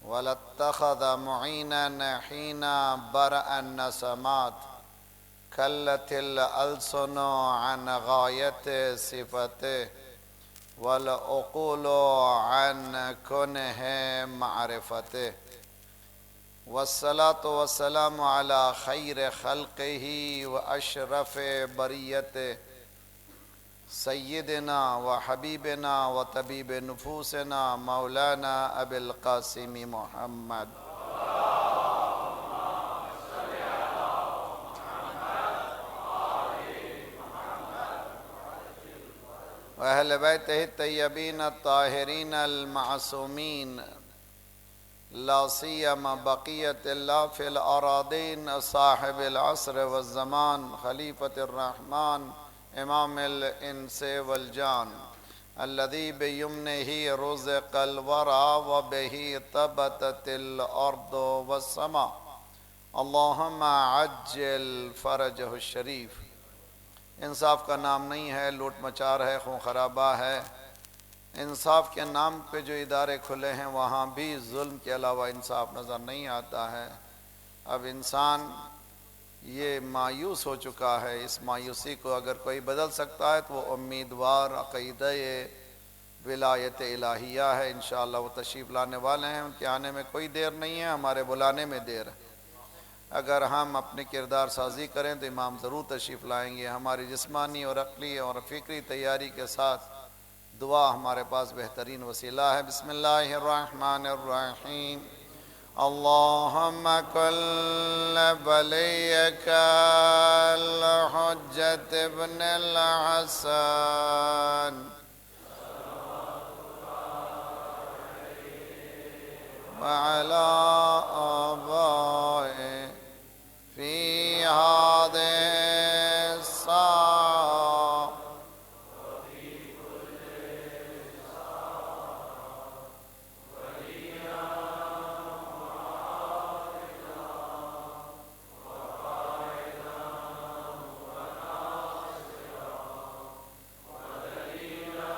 ولاتخذ معينا حين برأ النسمات كلت الألسن عن غاية صفته والعقول عن كنه معرفته والصلاة والسلام على خير خلقه وأشرف بريته سيدنا وحبيبنا وطبيب نفوسنا مولانا أبي القاسم محمد وأهل بيته الطيبين الطاهرين المعصومين لا سيما بقية الله في الأراضين صاحب العصر والزمان خليفة الرحمن إمام الإنس والجان الذي بيمنه رزق الورى وبه طبتت الأرض والسماء اللهم عجل فرجه الشريف. انصاف کا نام نہیں ہے، لوٹ مچار ہے، خون خرابہ ہے. انصاف کے نام پہ جو ادارے کھلے ہیں وہاں بھی ظلم کے علاوہ انصاف نظر نہیں آتا ہے. اب انسان یہ مایوس ہو چکا ہے. اس مایوسی کو اگر کوئی بدل سکتا ہے تو وہ امیدوار عقیدہ ولایت الہیہ ہے. انشاءاللہ وہ تشریف لانے والے ہیں، ان کے آنے میں کوئی دیر نہیں ہے، ہمارے بلانے میں دیر ہے. اگر ہم اپنے کردار سازی کریں تو امام ضرور تشریف لائیں گے. ہماری جسمانی اور عقلی اور فکری تیاری کے ساتھ دعا ہمارے پاس بہترین وسیلہ ہے. بسم اللہ الرحمن الرحیم. اللہم کل ولیک الحجت ابن الحسن وعلى آبائه في هذه الساعة وفي كل ساعة وليا وعارضا وقائدا وناصرا ودليلا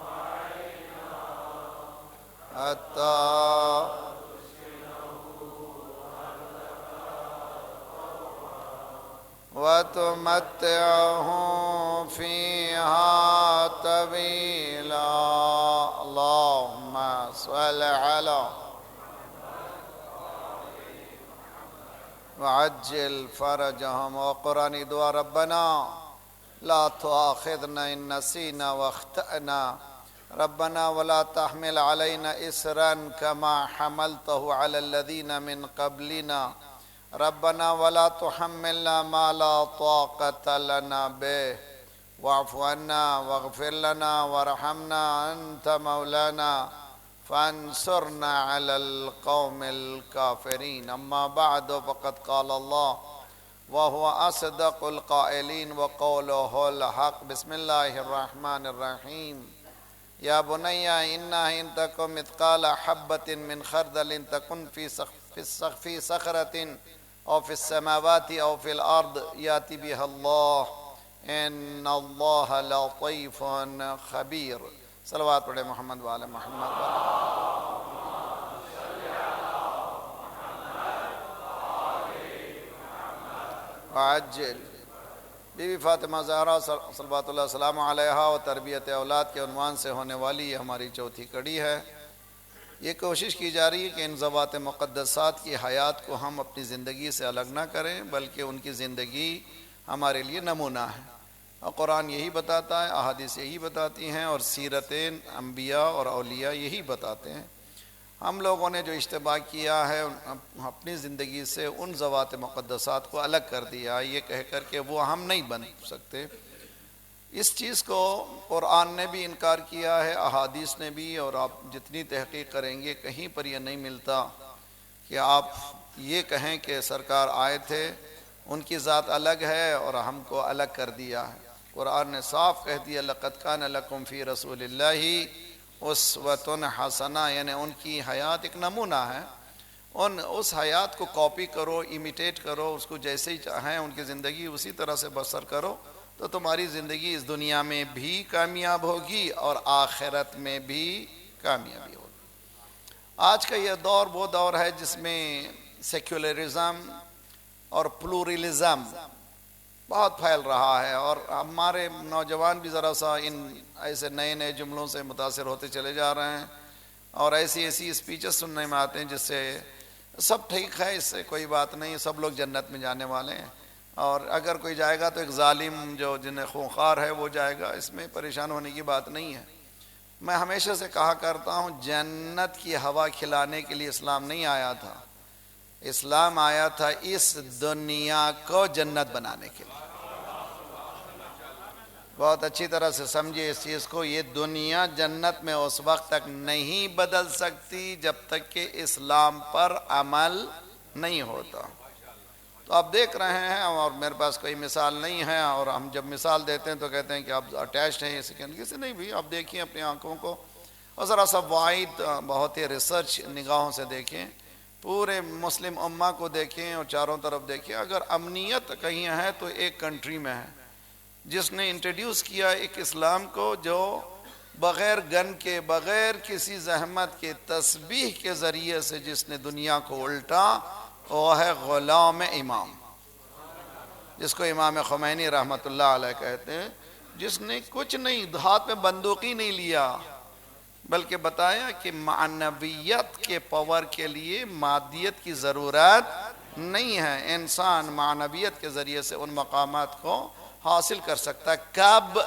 وعينا حتى وتمتعه فيها طويلا. اللهم صل على وعجل فرجهم. وقرآن دعا ربنا لا تؤاخذنا إن نسينا واخطأنا ربنا ولا تحمل علينا إسرا كما حملته على الذين من قبلنا ربنا ولا تحملنا ما لا طاقة لنا به واعف عنا واغفر لنا وارحمنا أنت مولانا فانصرنا على القوم الكافرين. أما بعد فقد قال الله وهو أصدق القائلين وقوله الحق. بسم الله الرحمن الرحيم. يا بني إنها إن تكن مثقال حبة من خردل تكن في صخرة أو في السماوات أو في الأرض يأتي بها الله إن الله لطيف خبير. صلوات پڑھے محمد وعلى محمد وعجل. بی بی فاطمہ زہرا صلوات اللہ السلام علیہا و تربیت اولاد کے عنوان سے ہونے والی یہ ہماری چوتھی کڑی ہے. یہ کوشش کی جا رہی ہے کہ ان ذوات مقدسات کی حیات کو ہم اپنی زندگی سے الگ نہ کریں بلکہ ان کی زندگی ہمارے لیے نمونہ ہے. اور قرآن یہی بتاتا ہے، احادیث یہی بتاتی ہیں اور سیرت انبیاء اور اولیاء یہی بتاتے ہیں. ہم لوگوں نے جو اشتباہ کیا ہے اپنی زندگی سے ان ذوات مقدسات کو الگ کر دیا یہ کہہ کر کہ وہ ہم نہیں بن سکتے. اس چیز کو قرآن نے بھی انکار کیا ہے، احادیث نے بھی، اور آپ جتنی تحقیق کریں گے کہیں پر یہ نہیں ملتا کہ آپ یہ کہیں کہ سرکار آئے تھے ان کی ذات الگ ہے اور ہم کو الگ کر دیا ہے. قرآن نے صاف کہہ دیا لقد کان لکم فی رسول اللہ اسوۃ حسنہ، یعنی ان کی حیات ایک نمونہ ہے. اس حیات کو کاپی کرو، امیٹیٹ کرو، اس کو جیسے ہی چاہیں ان کی زندگی اسی طرح سے بسر کرو تو تمہاری زندگی اس دنیا میں بھی کامیاب ہوگی اور آخرت میں بھی کامیابی ہوگی. آج کا یہ دور وہ دور ہے جس میں سیکولرزم اور پلورلزم بہت پھیل رہا ہے، اور ہمارے نوجوان بھی ذرا سا ان ایسے نئے نئے جملوں سے متاثر ہوتے چلے جا رہے ہیں، اور ایسی ایسی اسپیچز سننے میں آتے ہیں جس سے سب ٹھیک ہے، اس سے کوئی بات نہیں، سب لوگ جنت میں جانے والے ہیں، اور اگر کوئی جائے گا تو ایک ظالم جو جنہیں خونخوار ہے وہ جائے گا، اس میں پریشان ہونے کی بات نہیں ہے۔ میں ہمیشہ سے کہا کرتا ہوں جنت کی ہوا کھلانے کے لیے اسلام نہیں آیا تھا، اسلام آیا تھا اس دنیا کو جنت بنانے کے لیے۔ بہت اچھی طرح سے سمجھے اس چیز کو، یہ دنیا جنت میں اس وقت تک نہیں بدل سکتی جب تک کہ اسلام پر عمل نہیں ہوتا۔ تو آپ دیکھ رہے ہیں، اور میرے پاس کوئی مثال نہیں ہے، اور ہم جب مثال دیتے ہیں تو کہتے ہیں کہ آپ اٹیچڈ ہیں اس کے، کسی نہیں بھی، آپ دیکھیں اپنی آنکھوں کو اور ذرا سا وائڈ بہت ہی ریسرچ نگاہوں سے دیکھیں، پورے مسلم امہ کو دیکھیں اور چاروں طرف دیکھیں۔ اگر امنیت کہیں ہے تو ایک کنٹری میں ہے جس نے انٹروڈیوس کیا ایک اسلام کو، جو بغیر گن کے، بغیر کسی زحمت کے، تسبیح کے ذریعے سے جس نے دنیا کو الٹا، وہ ہے غلام امام، جس کو امام خمینی رحمۃ اللہ علیہ کہتے ہیں، جس نے کچھ نہیں، ہاتھ میں بندوقی نہیں لیا، بلکہ بتایا کہ معنویت کے پاور کے لیے مادیت کی ضرورت نہیں ہے، انسان معنویت کے ذریعے سے ان مقامات کو حاصل کر سکتا ہے۔ کب؟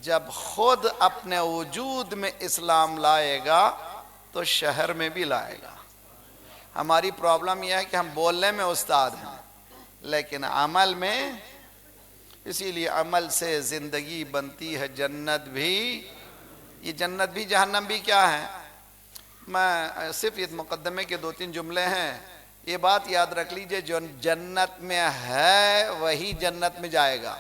جب خود اپنے وجود میں اسلام لائے گا تو شہر میں بھی لائے گا۔ ہماری پرابلم یہ ہے کہ ہم بولنے میں استاد ہیں لیکن عمل میں، اسی لیے عمل سے زندگی بنتی ہے جنت بھی۔ یہ جنت بھی جہنم بھی کیا ہے؟ میں صرف یہ مقدمے کے 2-3 جملے ہیں، یہ بات یاد رکھ لیجئے، جو جنت میں ہے وہی جنت میں جائے گا۔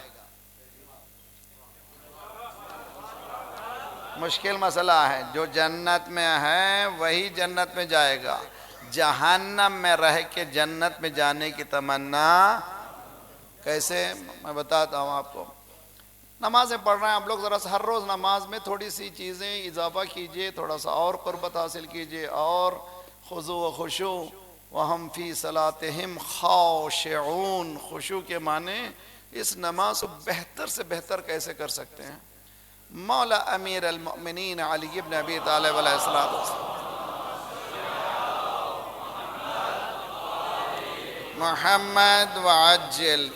مشکل مسئلہ ہے، جو جنت میں ہے وہی جنت میں جائے گا، جہنم میں رہ کے جنت میں جانے کی تمنا کیسے؟ میں بتاتا ہوں آپ کو۔ نمازیں پڑھ رہے ہیں آپ لوگ، ذرا سا ہر روز نماز میں تھوڑی سی چیزیں اضافہ کیجئے، تھوڑا سا اور قربت حاصل کیجئے، اور خضوع و خشوع وَهُمْ فِي صَلَاتِهِمْ خَاشِعُونَ، خشوع کے معنی اس نماز کو بہتر سے بہتر کیسے کر سکتے ہیں۔ مولا امیر المؤمنین علی ابن ابی طالب علیہ السلام، محمد وعجل،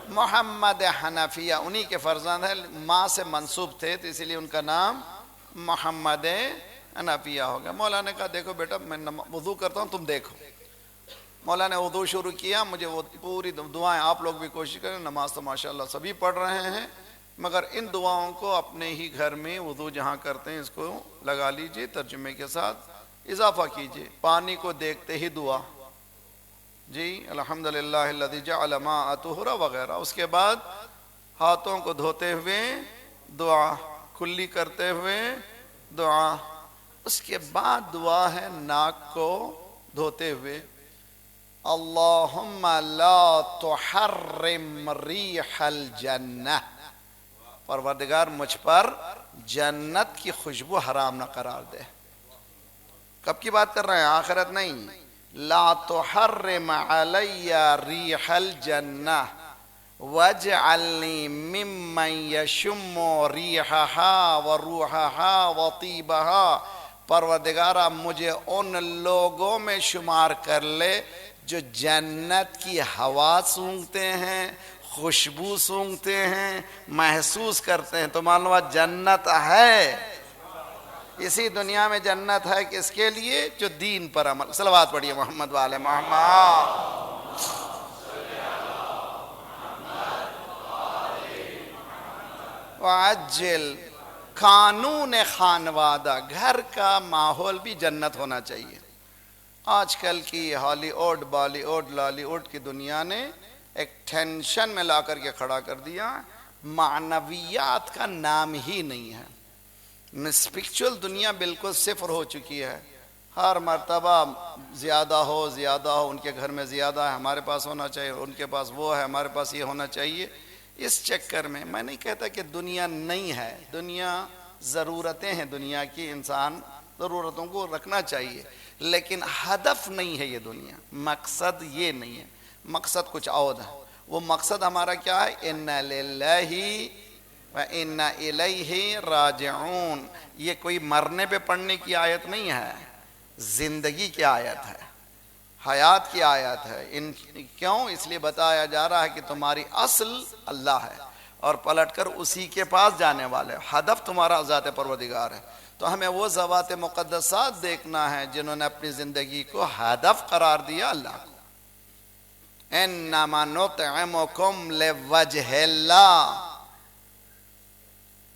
محمد حنفیہ انہی کے فرزند ہیں، ماں سے منسوب تھے تو اسی لیے ان کا نام محمد حنفیہ ہو گیا۔ مولا نے کہا دیکھو بیٹا میں وضو کرتا ہوں، تم دیکھو۔ مولا نے وضو شروع کیا، مجھے وہ پوری دعائیں، آپ لوگ بھی کوشش کریں، نماز تو ماشاءاللہ سبھی پڑھ رہے ہیں، مگر ان دعاؤں کو اپنے ہی گھر میں وضو جہاں کرتے ہیں اس کو لگا لیجئے، ترجمے کے ساتھ اضافہ کیجئے۔ پانی کو دیکھتے ہی دعا، جی الحمدللہ الذی جعل ماء طہورا وغیرہ۔ اس کے بعد ہاتھوں کو دھوتے ہوئے دعا، کلی کرتے ہوئے دعا۔ اس کے بعد دعا ہے ناک کو دھوتے ہوئے، اللہم لا تحرم ریح الجنہ، پروردگار مجھ پر جنت کی خوشبو حرام نہ قرار دے۔ کب کی بات کر رہے ہیں؟ آخرت نہیں۔ لا تحرم علی ریح الجنہ واجعلنی ممن یشم ریحہا وروحہا وطیبہا، پروردگارہ مجھے ان لوگوں میں شمار کر لے جو جنت کی ہوا سونگھتے ہیں، خوشبو سونگھتے ہیں، محسوس کرتے ہیں۔ تو معلوم ہے جنت ہے، اسی دنیا میں جنت ہے کس کے لیے؟ جو دین پر عمل۔ صلوات پڑھیے محمد وآل محمد۔ وعجل، قانون خانوادہ، گھر کا ماحول بھی جنت ہونا چاہیے۔ آج کل کی Hollywood, Bollywood, Lollywood کی دنیا نے ایک ٹینشن میں لا کر کے کھڑا کر دیا، معنویات کا نام ہی نہیں ہے۔ اسپرچول دنیا بالکل صفر ہو چکی ہے، ہر مرتبہ زیادہ ہو، ان کے گھر میں زیادہ ہے، ہمارے پاس ہونا چاہیے، ان کے پاس وہ ہے، ہمارے پاس یہ ہونا چاہیے۔ اس چکر میں نہیں کہتا کہ دنیا نہیں ہے، دنیا ضرورتیں ہیں دنیا کی، انسان ضرورتوں کو رکھنا چاہیے، لیکن ہدف نہیں ہے یہ دنیا، مقصد یہ نہیں ہے، مقصد کچھ اور ہے۔ وہ مقصد ہمارا کیا ہے؟ اِنَّ لِلَّهِ وَإِنَّ إِلَيْهِ راجعون۔ یہ کوئی مرنے پہ پڑھنے کی آیت نہیں ہے، زندگی کی آیت ہے، حیات کی آیت ہے۔ کیوں؟ اس لیے بتایا جا رہا ہے کہ تمہاری اصل اللہ ہے اور پلٹ کر اسی کے پاس جانے والے، ہدف تمہارا ذات پروردگار ہے۔ تو ہمیں وہ ذوات مقدسات دیکھنا ہے جنہوں نے اپنی زندگی کو ہدف قرار دیا اللہ کو۔ انما نطعمکم لوجہ اللہ،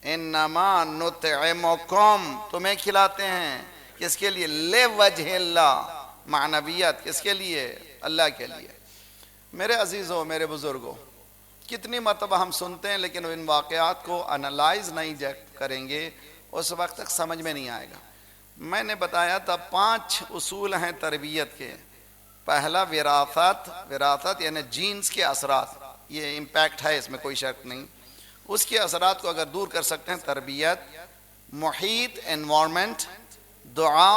انما نطعمکم، تمہیں کھلاتے ہیں کس کے لیے؟ لوجہ اللہ، معنویت کس کے لیے؟ اللہ کے لیے۔ میرے عزیزوں، میرے بزرگوں، کتنی مرتبہ ہم سنتے ہیں لیکن ان واقعات کو انالائز نہیں کریں گے اس وقت تک سمجھ میں نہیں آئے گا۔ میں نے بتایا تھا 5 اصول ہیں تربیت کے۔ پہلا وراثت یعنی جینز کے اثرات، یہ امپیکٹ ہے، اس میں کوئی شک نہیں۔ اس کے اثرات کو اگر دور کر سکتے ہیں، تربیت، محیط انوائرمنٹ، دعا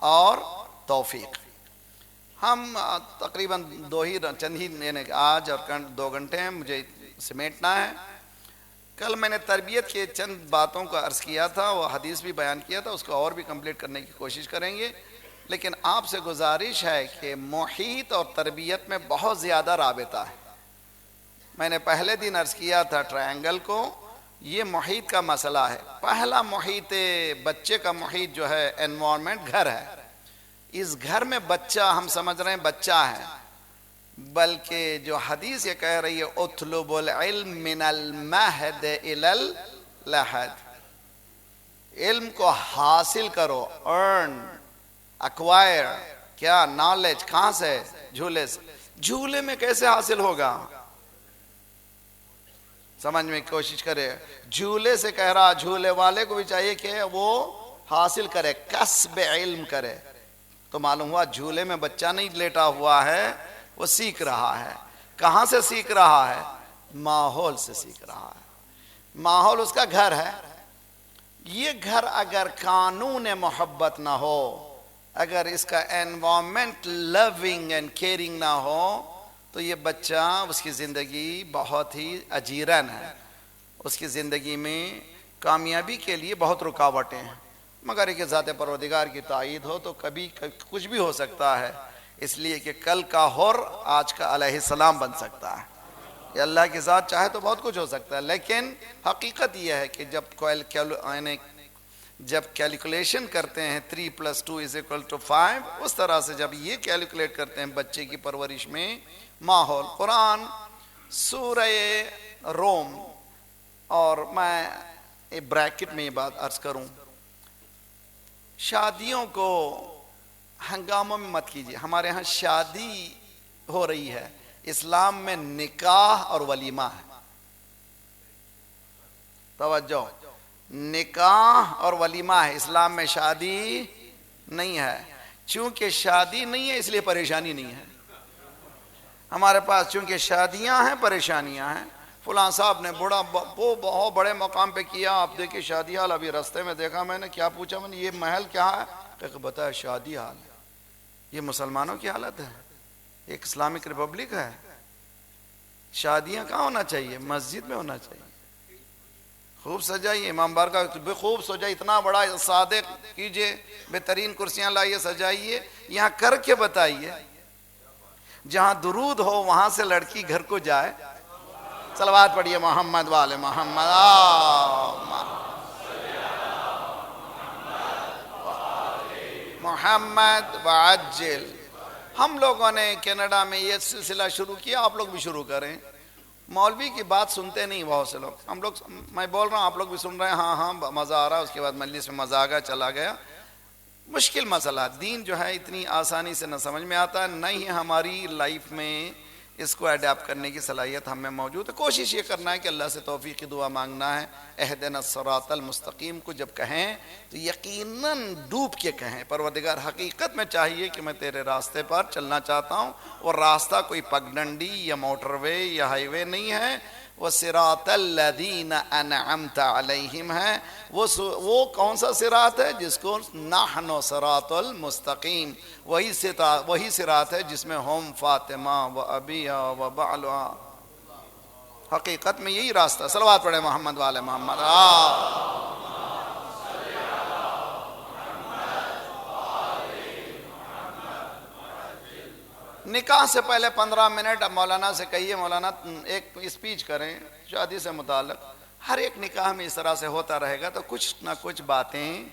اور توفیق۔ ہم تقریباً چند ہی یعنی آج اور 2 گھنٹے ہیں، مجھے سمیٹنا ہے۔ کل میں نے تربیت کے چند باتوں کا عرض کیا تھا، وہ حدیث بھی بیان کیا تھا، اس کو اور بھی کمپلیٹ کرنے کی کوشش کریں گے۔ لیکن آپ سے گزارش ہے کہ محیط اور تربیت میں بہت زیادہ رابطہ ہے۔ میں نے پہلے دن عرض کیا تھا ٹرائنگل کو، یہ محیط کا مسئلہ ہے۔ پہلا محیط بچے کا محیط جو ہے انوائرمنٹ، گھر ہے۔ اس گھر میں بچہ، ہم سمجھ رہے ہیں بچہ ہے، بلکہ جو حدیث یہ کہہ رہی ہے اطلب العلم من المہد الی اللحد، علم کو حاصل کرو، ارن، ایکوائر، کیا نالج، کہاں سے؟ جھولے سے۔ جھولے میں کیسے حاصل ہوگا؟ سمجھ میں کوشش کرے۔ جھولے سے کہہ رہا، جھولے والے کو بھی چاہیے کہ وہ حاصل کرے، کسب علم کرے۔ تو معلوم ہوا جھولے میں بچہ نہیں لیٹا ہوا ہے، وہ سیکھ رہا ہے۔ کہاں سے سیکھ رہا ہے؟ ماحول سے سیکھ رہا ہے۔ ماحول اس کا گھر ہے۔ یہ گھر اگر قانون محبت نہ ہو، اگر اس کا انوائرمنٹ لونگ اینڈ کیئرنگ نہ ہو، تو یہ بچہ، اس کی زندگی بہت ہی اجیرن ہے۔ اس کی زندگی میں کامیابی کے لیے بہت رکاوٹیں ہیں، مگر ایک ذات پروردگار کی تائید ہو تو کبھی کچھ بھی ہو سکتا ہے، اس لیے کہ کل کا حر آج کا علیہ السلام بن سکتا ہے۔ یہ اللہ کی ذات چاہے تو بہت کچھ ہو سکتا ہے، لیکن حقیقت یہ ہے کہ جب کیلکولیشن کرتے ہیں 3+2=5، اس طرح سے جب یہ کیلکولیٹ کرتے ہیں بچے کی پرورش میں، ماحول، قرآن سورہ روم، اور میں بریکٹ میں یہ بات عرض کروں، شادیوں کو ہنگاموں میں مت کیجیے۔ ہمارے ہاں شادی ہو رہی ہے، اسلام میں نکاح اور ولیمہ ہے۔ توجہ، نکاح اور ولیمہ ہے، اسلام میں شادی نہیں ہے۔ چونکہ شادی نہیں ہے اس لیے پریشانی نہیں ہے ہمارے پاس، چونکہ شادیاں ہیں پریشانیاں ہیں۔ فلاں صاحب نے وہ بہت بڑے مقام پہ کیا، آپ دیکھیں شادی حال، ابھی رستے میں دیکھا، میں نے کیا پوچھا، میں نے یہ محل کیا ہے؟ کہ بتایا شادی حال ہے۔ یہ مسلمانوں کی حالت ہے، ایک اسلامک ریپبلک ہے۔ شادیاں کہاں ہونا چاہیے؟ مسجد میں ہونا چاہیے۔ خوب سجائیے، امام بارگاہ خوب سجائیے، اتنا بڑا صادق کیجئے، بہترین کرسیاں لائیے، سجائیے، یہاں کر کے بتائیے۔ جہاں درود ہو وہاں سے لڑکی گھر کو جائے۔ صلوات پڑھیے محمد والے محمد، محمد وعجل۔ ہم لوگوں نے کینیڈا میں یہ سلسلہ شروع کیا، آپ لوگ بھی شروع کریں۔ مولوی کی بات سنتے نہیں بہت سے لوگ، میں بول رہا ہوں، آپ لوگ بھی سن رہے ہیں، ہاں مزہ آ رہا ہے، اس کے بعد مجلس میں مزہ آ گیا، چلا گیا۔ مشکل مسئلہ، دین جو ہے اتنی آسانی سے نہ سمجھ میں آتا ہے، نہ ہی ہماری لائف میں اس کو اڈاپٹ کرنے کی صلاحیت ہم میں موجود ہے۔ کوشش یہ کرنا ہے کہ اللہ سے توفیق کی دعا مانگنا ہے۔ اہدنا الصراط المستقیم کو جب کہیں تو یقیناً ڈوب کے کہیں، پروردگار حقیقت میں چاہیے کہ میں تیرے راستے پر چلنا چاہتا ہوں، اور راستہ کوئی پگڈنڈی یا موٹر وے یا ہائی وے نہیں ہے، وہ صراط الذین انعمت علیہم ہے، وہ کون سا صراط ہے؟ جس کو نحن صراط المستقیم، وہی صراط ہے جس میں ہم فاطمہ و ابیہا و بعلہا، حقیقت میں یہی راستہ. صلوات پڑھے محمد والے محمد. نکاح سے پہلے 15 منٹ اب مولانا سے کہیے، مولانا ایک اسپیچ کریں شادی سے متعلق. ہر ایک نکاح میں اس طرح سے ہوتا رہے گا تو کچھ نہ کچھ باتیں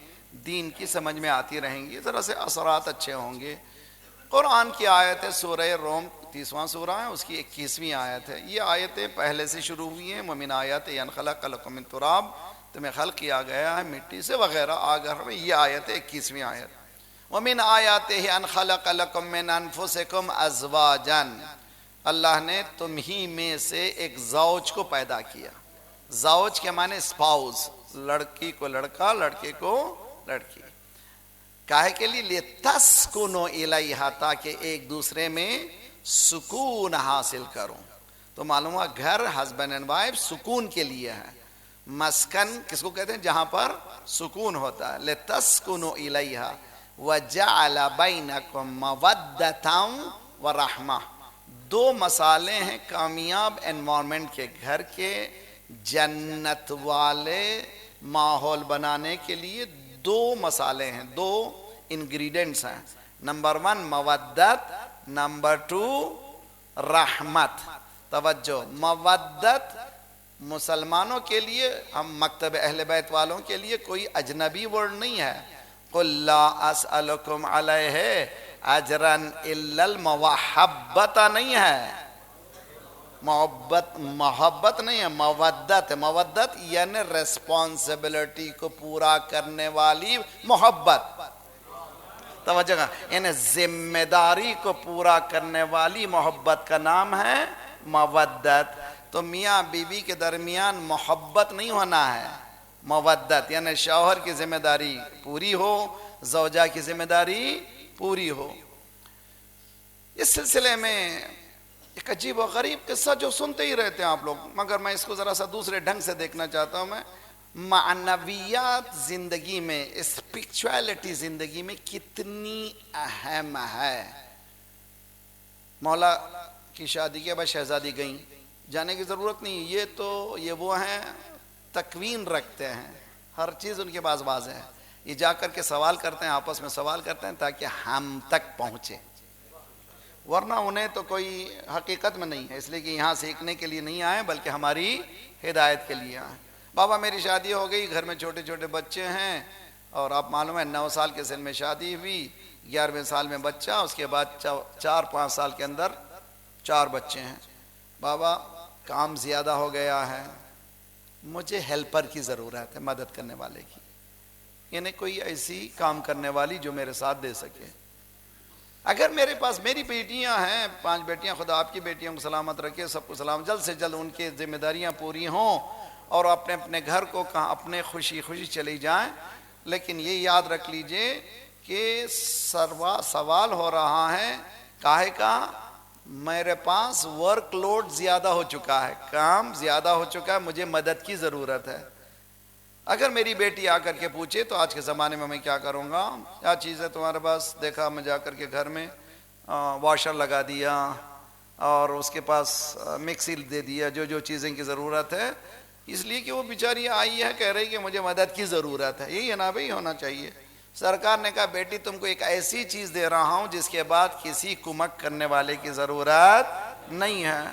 دین کی سمجھ میں آتی رہیں گی، ذرا سے اثرات اچھے ہوں گے. قرآن کی آیت ہے سورہ روم 30واں سورہ ہے، اس کی 21ویں آیت ہے. یہ آیتیں پہلے سے شروع ہوئی ہیں. وَمِنْ آیَاتِهِ أَنْ خَلَقَ لَكُم مِّن تُرَابٍ، تمہیں خلق کیا گیا ہے مٹی سے وغیرہ. آگر میں یہ آیت ہے 21ویں آیت. وَمِنْ آیَاتِهِ أَنْ خَلَقَ لَكُم مِّنْ أَنفُسِكُمْ أَزْوَاجًا، اللہ نے تم ہی میں سے ایک زوج کو پیدا کیا. زوج کے معنی اسپاؤز، لڑکی کو لڑکا، لڑکے کو لڑکی. کاہے کے لیے؟ لِتَسْكُنُوا إِلَيْهَا، تاکہ ایک دوسرے میں سکون حاصل کروں. تو معلوم ہوا گھر ہسبینڈ اینڈ وائف سکون کے لیے ہے. مسکن کس کو کہتے ہیں؟ جہاں پر سکون ہوتا ہے. لِتَسْكُنُوا إِلَيْهَا وَجَعَلَ بَيْنَكُمْ مَوَدَّةً وَرَحْمَةً. دو مسالے ہیں کامیاب انوائرمنٹ کے، گھر کے جنت والے ماحول بنانے کے لیے. دو مسالے ہیں، دو انگریڈینٹس ہیں. نمبر 1 مودت، نمبر 2 رحمت. توجہ، مودت مسلمانوں کے لیے، ہم مکتب اہل بیت والوں کے لیے کوئی اجنبی ورڈ نہیں ہے. قُلْ لَا أَسْأَلُكُمْ عَلَيْهِ أَجْرًا إِلَّا الْمَوَحَّبَّةَ نہیں ہے، محبت نہیں ہے، مودت. مودت یعنی ریسپانسبلٹی کو پورا کرنے والی محبت. توجہ، یعنی ذمہ داری کو پورا کرنے والی محبت کا نام ہے مودت. تو میاں بیوی کے درمیان محبت نہیں ہونا ہے، مودت یعنی شوہر کی ذمہ داری پوری ہو، زوجہ کی ذمہ داری پوری ہو. اس سلسلے میں ایک عجیب و غریب قصہ جو سنتے ہی رہتے ہیں آپ لوگ، مگر میں اس کو ذرا سا دوسرے ڈھنگ سے دیکھنا چاہتا ہوں. میں معنویات زندگی میں، اسپرچویلٹی زندگی میں کتنی اہم ہے. مولا کی شادی کے بعد شہزادی گئیں، جانے کی ضرورت نہیں. یہ وہ ہیں تکوین رکھتے ہیں، ہر چیز ان کے پاس واضح ہے. یہ جا کر کے سوال کرتے ہیں، آپس میں سوال کرتے ہیں تاکہ ہم تک پہنچے، ورنہ انہیں تو کوئی حقیقت میں نہیں ہے. اس لیے کہ یہاں سیکھنے کے لیے نہیں آئے بلکہ ہماری ہدایت کے لیے آئے. بابا میری شادی ہو گئی، گھر میں چھوٹے چھوٹے بچے ہیں، اور آپ معلوم ہے 9 سال کے سن میں شادی ہوئی، 11ویں سال میں بچہ، اس کے بعد 4-5 سال کے اندر 4 بچے ہیں. بابا کام زیادہ ہو گیا ہے، مجھے ہیلپر کی ضرورت ہے، مدد کرنے والے کی، یعنی کوئی ایسی کام کرنے والی جو میرے ساتھ دے سکے. اگر میرے پاس میری بیٹیاں ہیں، 5 بیٹیاں، خدا آپ کی بیٹیوں کو سلامت رکھے، سب کو سلام، جلد سے جلد ان کی ذمہ داریاں پوری ہوں اور اپنے اپنے گھر کو کہاں اپنے خوشی خوشی چلی جائیں. لیکن یہ یاد رکھ لیجئے کہ سوال ہو رہا ہے کاہے کا؟ میرے پاس ورک لوڈ زیادہ ہو چکا ہے، کام زیادہ ہو چکا ہے، مجھے مدد کی ضرورت ہے. اگر میری بیٹی آ کر کے پوچھے تو آج کے زمانے میں کیا کروں گا؟ کیا چیز ہے تمہارے پاس؟ دیکھا میں جا کر کے گھر میں واشر لگا دیا اور اس کے پاس مکسی دے دیا، جو جو چیزیں کی ضرورت ہے، اس لیے کہ وہ بیچاری آئی ہے کہہ رہی کہ مجھے مدد کی ضرورت ہے. یہی ہے نا بھائی، ہونا چاہیے. سرکار نے کہا بیٹی تم کو ایک ایسی چیز دے رہا ہوں جس کے بعد کسی کمک کرنے والے کی ضرورت نہیں ہے.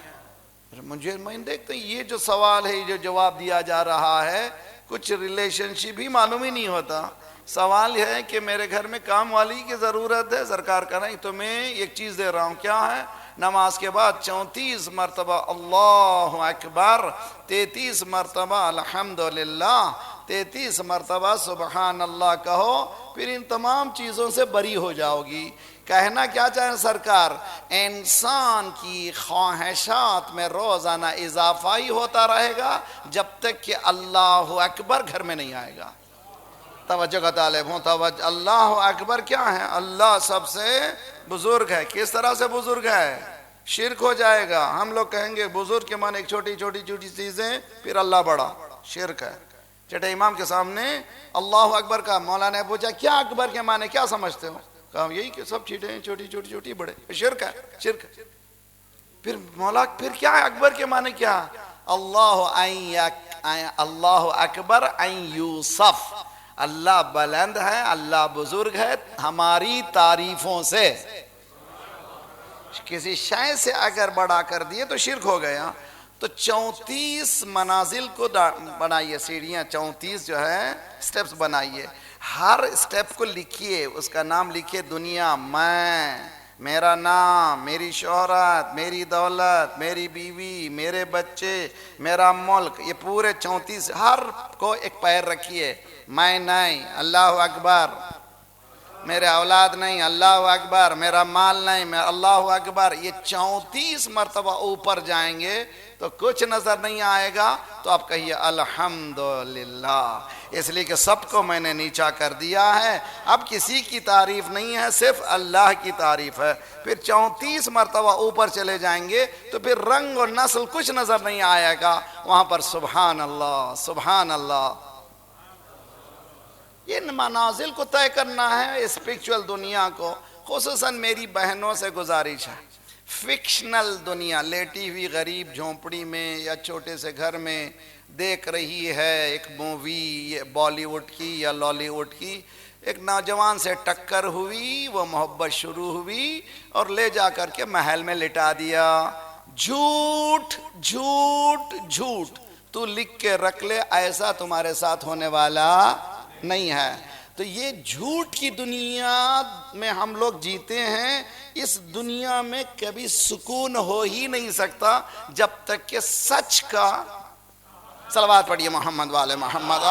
میں دیکھتا ہوں یہ جو سوال ہے، یہ جو جواب دیا جا رہا ہے، کچھ ریلیشن شپ ہی معلوم ہی نہیں ہوتا. سوال یہ ہے کہ میرے گھر میں کام والی کی ضرورت ہے، سرکار کہہ رہا ہے تمہیں ایک چیز دے رہا ہوں. کیا ہے؟ نماز کے بعد 34 مرتبہ اللہ اکبر، 33 مرتبہ الحمدللہ، 33 مرتبہ سبحان اللہ کہو، پھر ان تمام چیزوں سے بری ہو جاؤ گی. کہنا کیا چاہیں سرکار؟ انسان کی خواہشات میں روزانہ اضافہ ہی ہوتا رہے گا جب تک کہ اللہ اکبر گھر میں نہیں آئے گا. توجہ کا طالب ہوں، توجہ. اللہ اکبر کیا ہے؟ اللہ سب سے بزرگ ہے. کس طرح سے بزرگ ہے؟ شرک ہو جائے گا. ہم لوگ کہیں گے بزرگ کے معنی ایک چھوٹی چھوٹی چھوٹی چیزیں پھر اللہ بڑا, شرک ہے. چھٹے امام کے سامنے اللہ اکبر کا, مولانا نے پوچھا کیا اکبر کے معنی کیا سمجھتے ہو؟ کہا یہی کہ سب چیزیں چھوٹی چھوٹی چھوٹی بڑے. شرک ہے, شرک. پھر مولا پھر کیا ہے اکبر کے معنی کیا؟ اللہ اکبر این یوسف, اللہ بلند ہے, اللہ بزرگ ہے ہماری تعریفوں سے. کسی شے سے اگر بڑا کر دیے تو شرک ہو گیا. تو 34 منازل کو بنائیے, سیڑھیاں 34 جو ہے سٹیپس بنائیے, ہر سٹیپ کو لکھیے, اس کا نام لکھیے دنیا, میں, میرا نام, میری شہرت, میری دولت, میری بیوی, میرے بچے, میرا ملک, یہ پورے 34 ہر کو ایک پیر رکھیے. میں نہیں, اللہ اکبر. میرے اولاد نہیں, اللہ اکبر. میرا مال نہیں, میں اللہ اکبر. یہ 34 مرتبہ اوپر جائیں گے تو کچھ نظر نہیں آئے گا, تو آپ کہیے الحمدللہ, اس لیے کہ سب کو میں نے نیچا کر دیا ہے, اب کسی کی تعریف نہیں ہے, صرف اللہ کی تعریف ہے. پھر 34 مرتبہ اوپر چلے جائیں گے تو پھر رنگ اور نسل کچھ نظر نہیں آئے گا, وہاں پر سبحان اللہ سبحان اللہ. یہ منازل کو طے کرنا ہے اسپرچول دنیا کو. خصوصاً میری بہنوں سے گزارش ہے, فکشنل دنیا لیٹی ہوئی غریب جھونپڑی میں یا چھوٹے سے گھر میں دیکھ رہی ہے ایک مووی بالی ووڈ کی یا لالی ووڈ کی, ایک نوجوان سے ٹکر ہوئی, وہ محبت شروع ہوئی اور لے جا کر کے محل میں لٹا دیا. جھوٹ جھوٹ جھوٹ, تو لکھ کے رکھ لے, ایسا تمہارے ساتھ ہونے والا نہیں ہے. تو یہ جھوٹ کی دنیا میں ہم لوگ جیتے ہیں. اس دنیا میں کبھی سکون ہو ہی نہیں سکتا جب تک کہ سچ کا, صلوات پڑھیے محمد والے محمد.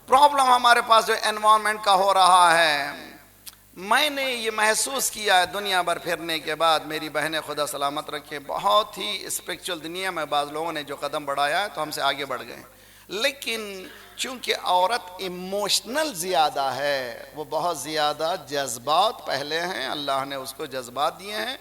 پرابلم ہمارے پاس جو انوائرمنٹ کا ہو رہا ہے, میں نے یہ محسوس کیا ہے دنیا بھر پھرنے کے بعد. میری بہنیں خدا سلامت رکھے, بہت ہی اسپرچول دنیا میں بعض لوگوں نے جو قدم بڑھایا ہے تو ہم سے آگے بڑھ گئے, لیکن چونکہ عورت ایموشنل زیادہ ہے, وہ بہت زیادہ جذبات پہلے ہیں, اللہ نے اس کو جذبات دیے ہیں,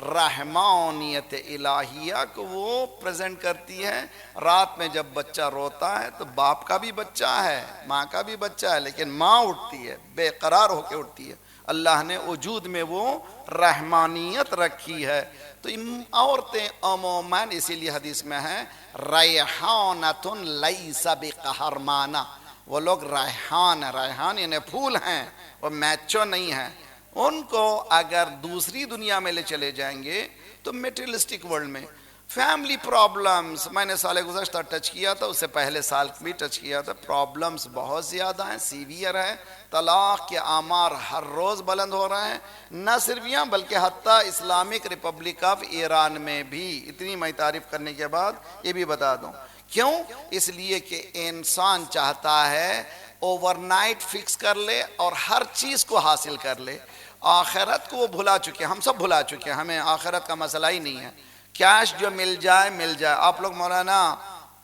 رحمانیت الہیہ کو وہ پریزنٹ کرتی ہے. رات میں جب بچہ روتا ہے تو باپ کا بھی بچہ ہے, ماں کا بھی بچہ ہے, لیکن ماں اٹھتی ہے, بے قرار ہو کے اٹھتی ہے. اللہ نے وجود میں وہ رحمانیت رکھی ہے. تو عورتیں عموماً, اسی لیے حدیث میں ہے ریحانۃ لیس بقہرمانہ, وہ لوگ ریحان, ریحان یعنی پھول ہیں, وہ میچو نہیں ہیں. ان کو اگر دوسری دنیا میں لے چلے جائیں گے تو میٹریلسٹک ورلڈ میں فیملی پرابلمز, میں نے سال گزشتہ ٹچ کیا تھا, اس سے پہلے سال بھی ٹچ کیا تھا, پرابلمز بہت زیادہ ہیں, سیویئر ہے. طلاق کے آمار ہر روز بلند ہو رہے ہیں, نہ صرف یہاں بلکہ حتیٰ اسلامک ریپبلک آف ایران میں بھی. اتنی میں تعریف کرنے کے بعد یہ بھی بتا دوں کیوں, اس لیے کہ انسان چاہتا ہے اوور نائٹ فکس کر لے اور ہر چیز کو حاصل کر لے. آخرت کو وہ بھلا چکے, ہم سب بھلا چکے, ہمیں آخرت کا مسئلہ ہی نہیں ہے. کیش جو مل جائے مل جائے. آپ لوگ مولانا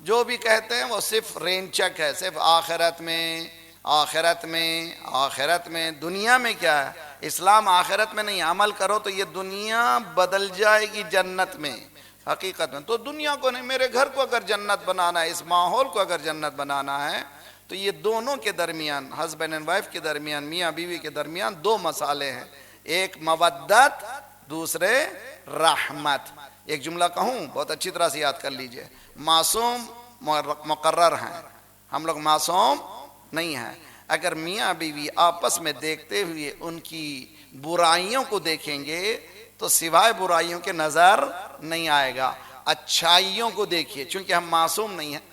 جو بھی کہتے ہیں وہ صرف رین چیک ہے, صرف آخرت میں آخرت میں آخرت میں. دنیا میں کیا ہے, اسلام آخرت میں نہیں. عمل کرو تو یہ دنیا بدل جائے گی جنت میں, حقیقت میں. تو دنیا کو نہیں, میرے گھر کو اگر جنت بنانا ہے, اس ماحول کو اگر جنت بنانا ہے, تو یہ دونوں کے درمیان, ہسبینڈ اینڈ وائف کے درمیان, میاں بیوی کے درمیان دو مسالے ہیں, ایک مودت, دوسرے رحمت. ایک جملہ کہوں, بہت اچھی طرح سے یاد کر لیجئے, معصوم مقرر ہیں, ہم لوگ معصوم نہیں ہیں. اگر میاں بیوی آپس میں دیکھتے ہوئے ان کی برائیوں کو دیکھیں گے تو سوائے برائیوں کے نظر نہیں آئے گا. اچھائیوں کو دیکھیے, چونکہ ہم معصوم نہیں ہیں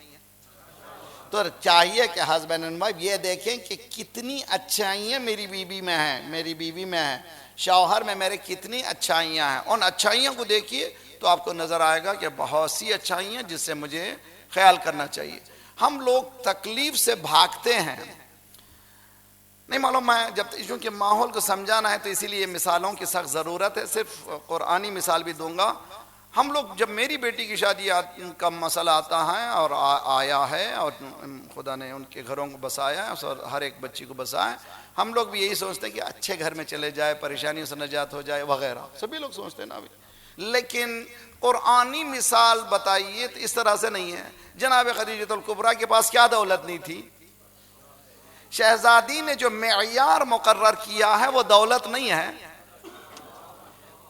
تو چاہیے کہ ہسبینڈ اینڈ وائف یہ دیکھیں کہ کتنی اچھائیاں میری بیوی میں ہیں, میری بیوی میں ہیں, شوہر میں میرے کتنی اچھائیاں ہیں. ان اچھائیوں کو دیکھیے تو آپ کو نظر آئے گا کہ بہت سی اچھائیاں جس سے مجھے خیال کرنا چاہیے. ہم لوگ تکلیف سے بھاگتے ہیں, نہیں معلوم, میں جب چونکہ ماحول کو سمجھانا ہے تو اسی لیے مثالوں کی سخت ضرورت ہے. صرف قرآنی مثال بھی دوں گا. ہم لوگ جب میری بیٹی کی شادی کا مسئلہ آتا ہے اور آیا ہے اور خدا نے ان کے گھروں کو بسایا ہے اور ہر ایک بچی کو بسایا، ہم لوگ بھی یہی سوچتے ہیں کہ اچھے گھر میں چلے جائے، پریشانیوں سے نجات ہو جائے وغیرہ، سبھی لوگ سوچتے ہیں نا ابھی. لیکن قرآنی مثال بتائیے تو اس طرح سے نہیں ہے. جناب خدیجہ الکبریٰ کے پاس کیا دولت نہیں تھی؟ شہزادی نے جو معیار مقرر کیا ہے وہ دولت نہیں ہے.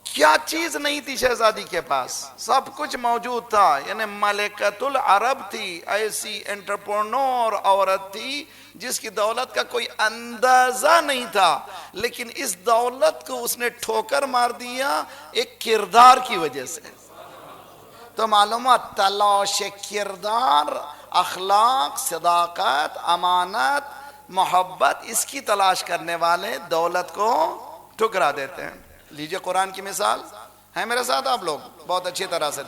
کیا چیز نہیں تھی شہزادی کے پاس؟ سب کچھ موجود تھا. یعنی ملکۃ العرب تھی، ایسی انٹرپرنور عورت تھی جس کی دولت کا کوئی اندازہ نہیں تھا، لیکن اس دولت کو اس نے ٹھوکر مار دیا ایک کردار کی وجہ سے. تو معلومات تلاش کردار، اخلاق، صداقت، امانت، محبت، اس کی تلاش کرنے والے دولت کو ٹھکرا دیتے ہیں. لیجئے قرآن کی مثال ہے میرے ساتھ آپ لوگ بہت اچھی طرح سے.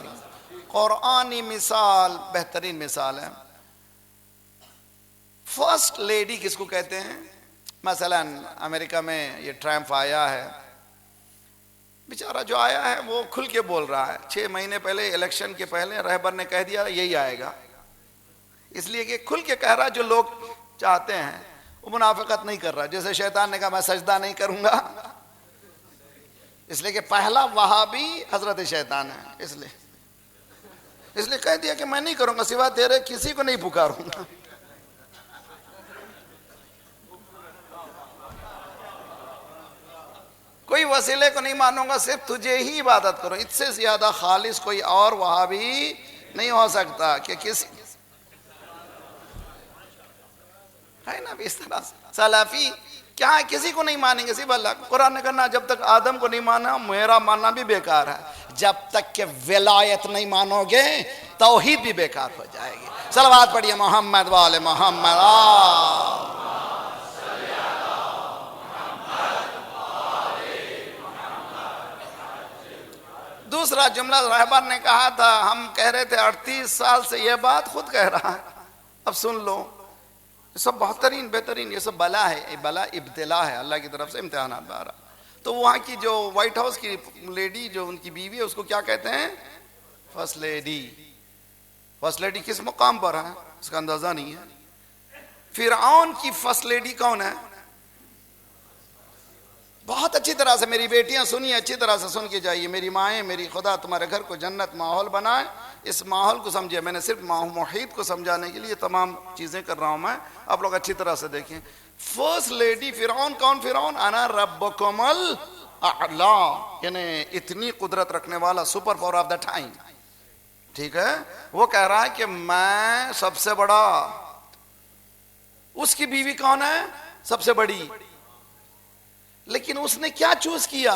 قرآنی مثال بہترین مثال ہے. فرسٹ لیڈی کس کو کہتے ہیں؟ مثلا امریکہ میں یہ ٹرمپ آیا ہے، بیچارہ جو آیا ہے وہ کھل کے بول رہا ہے. 6 مہینے پہلے الیکشن کے پہلے رہبر نے کہہ دیا یہی آئے گا، اس لیے کہ کھل کے کہہ رہا جو لوگ چاہتے ہیں. وہ منافقت نہیں کر رہا. جیسے شیطان نے کہا میں سجدہ نہیں کروں گا، اس لیے کہ پہلا وہابی حضرت شیطان ہے، اس لیے کہہ دیا کہ میں نہیں کروں گا، سوا تیرے کسی کو نہیں پکاروں گا. کوئی وسیلے کو نہیں مانوں گا، صرف تجھے ہی عبادت کرو. اس سے زیادہ خالص کوئی اور وہابی نہیں ہو سکتا کہ کسی ہے نا. اس طرح سے سلفی کیا ہے؟ کسی کو نہیں مانیں گے، صرف اللہ. قرآن نے کہا جب تک آدم کو نہیں مانا میرا ماننا بھی بیکار ہے. جب تک کہ ولایت نہیں مانو گے توحید بھی بیکار ہو جائے گی. صلوات پڑھیے محمد وآل محمد. دوسرا جملہ رہبر نے کہا تھا، ہم کہہ رہے تھے 38 سال سے، یہ بات خود کہہ رہا ہے. اب سن لو، یہ سب بہترین یہ سب بلا ہے، بلا ابتلا ہے اللہ کی طرف سے، امتحانات بارہ. تو وہاں کی جو وائٹ ہاؤس کی لیڈی جو ان کی بیوی ہے اس کو کیا کہتے ہیں؟ First lady. فرسٹ لیڈی کس مقام پر ہے اس کا اندازہ نہیں ہے. فرعون کی فرسٹ لیڈی کون ہے؟ بہت اچھی طرح سے میری بیٹیاں سنیے، اچھی طرح سے سن کے جائیے. میری مائیں، میری خدا تمہارے گھر کو جنت ماحول بنائے. اس ماحول کو سمجھے. میں نے صرف محیط کو سمجھانے کے لیے تمام چیزیں کر رہا ہوں میں، آپ لوگ اچھی طرح سے دیکھیں. فرسٹ لیڈی فرعون. کون فرعون؟ انا ربکم الاعلی، یعنی اتنی قدرت رکھنے والا، super power of the time. ٹھیک ہے، وہ کہہ رہا ہے کہ میں سب سے بڑا. اس کی بیوی کون ہے؟ سب سے بڑی. لیکن اس نے کیا چوز کیا؟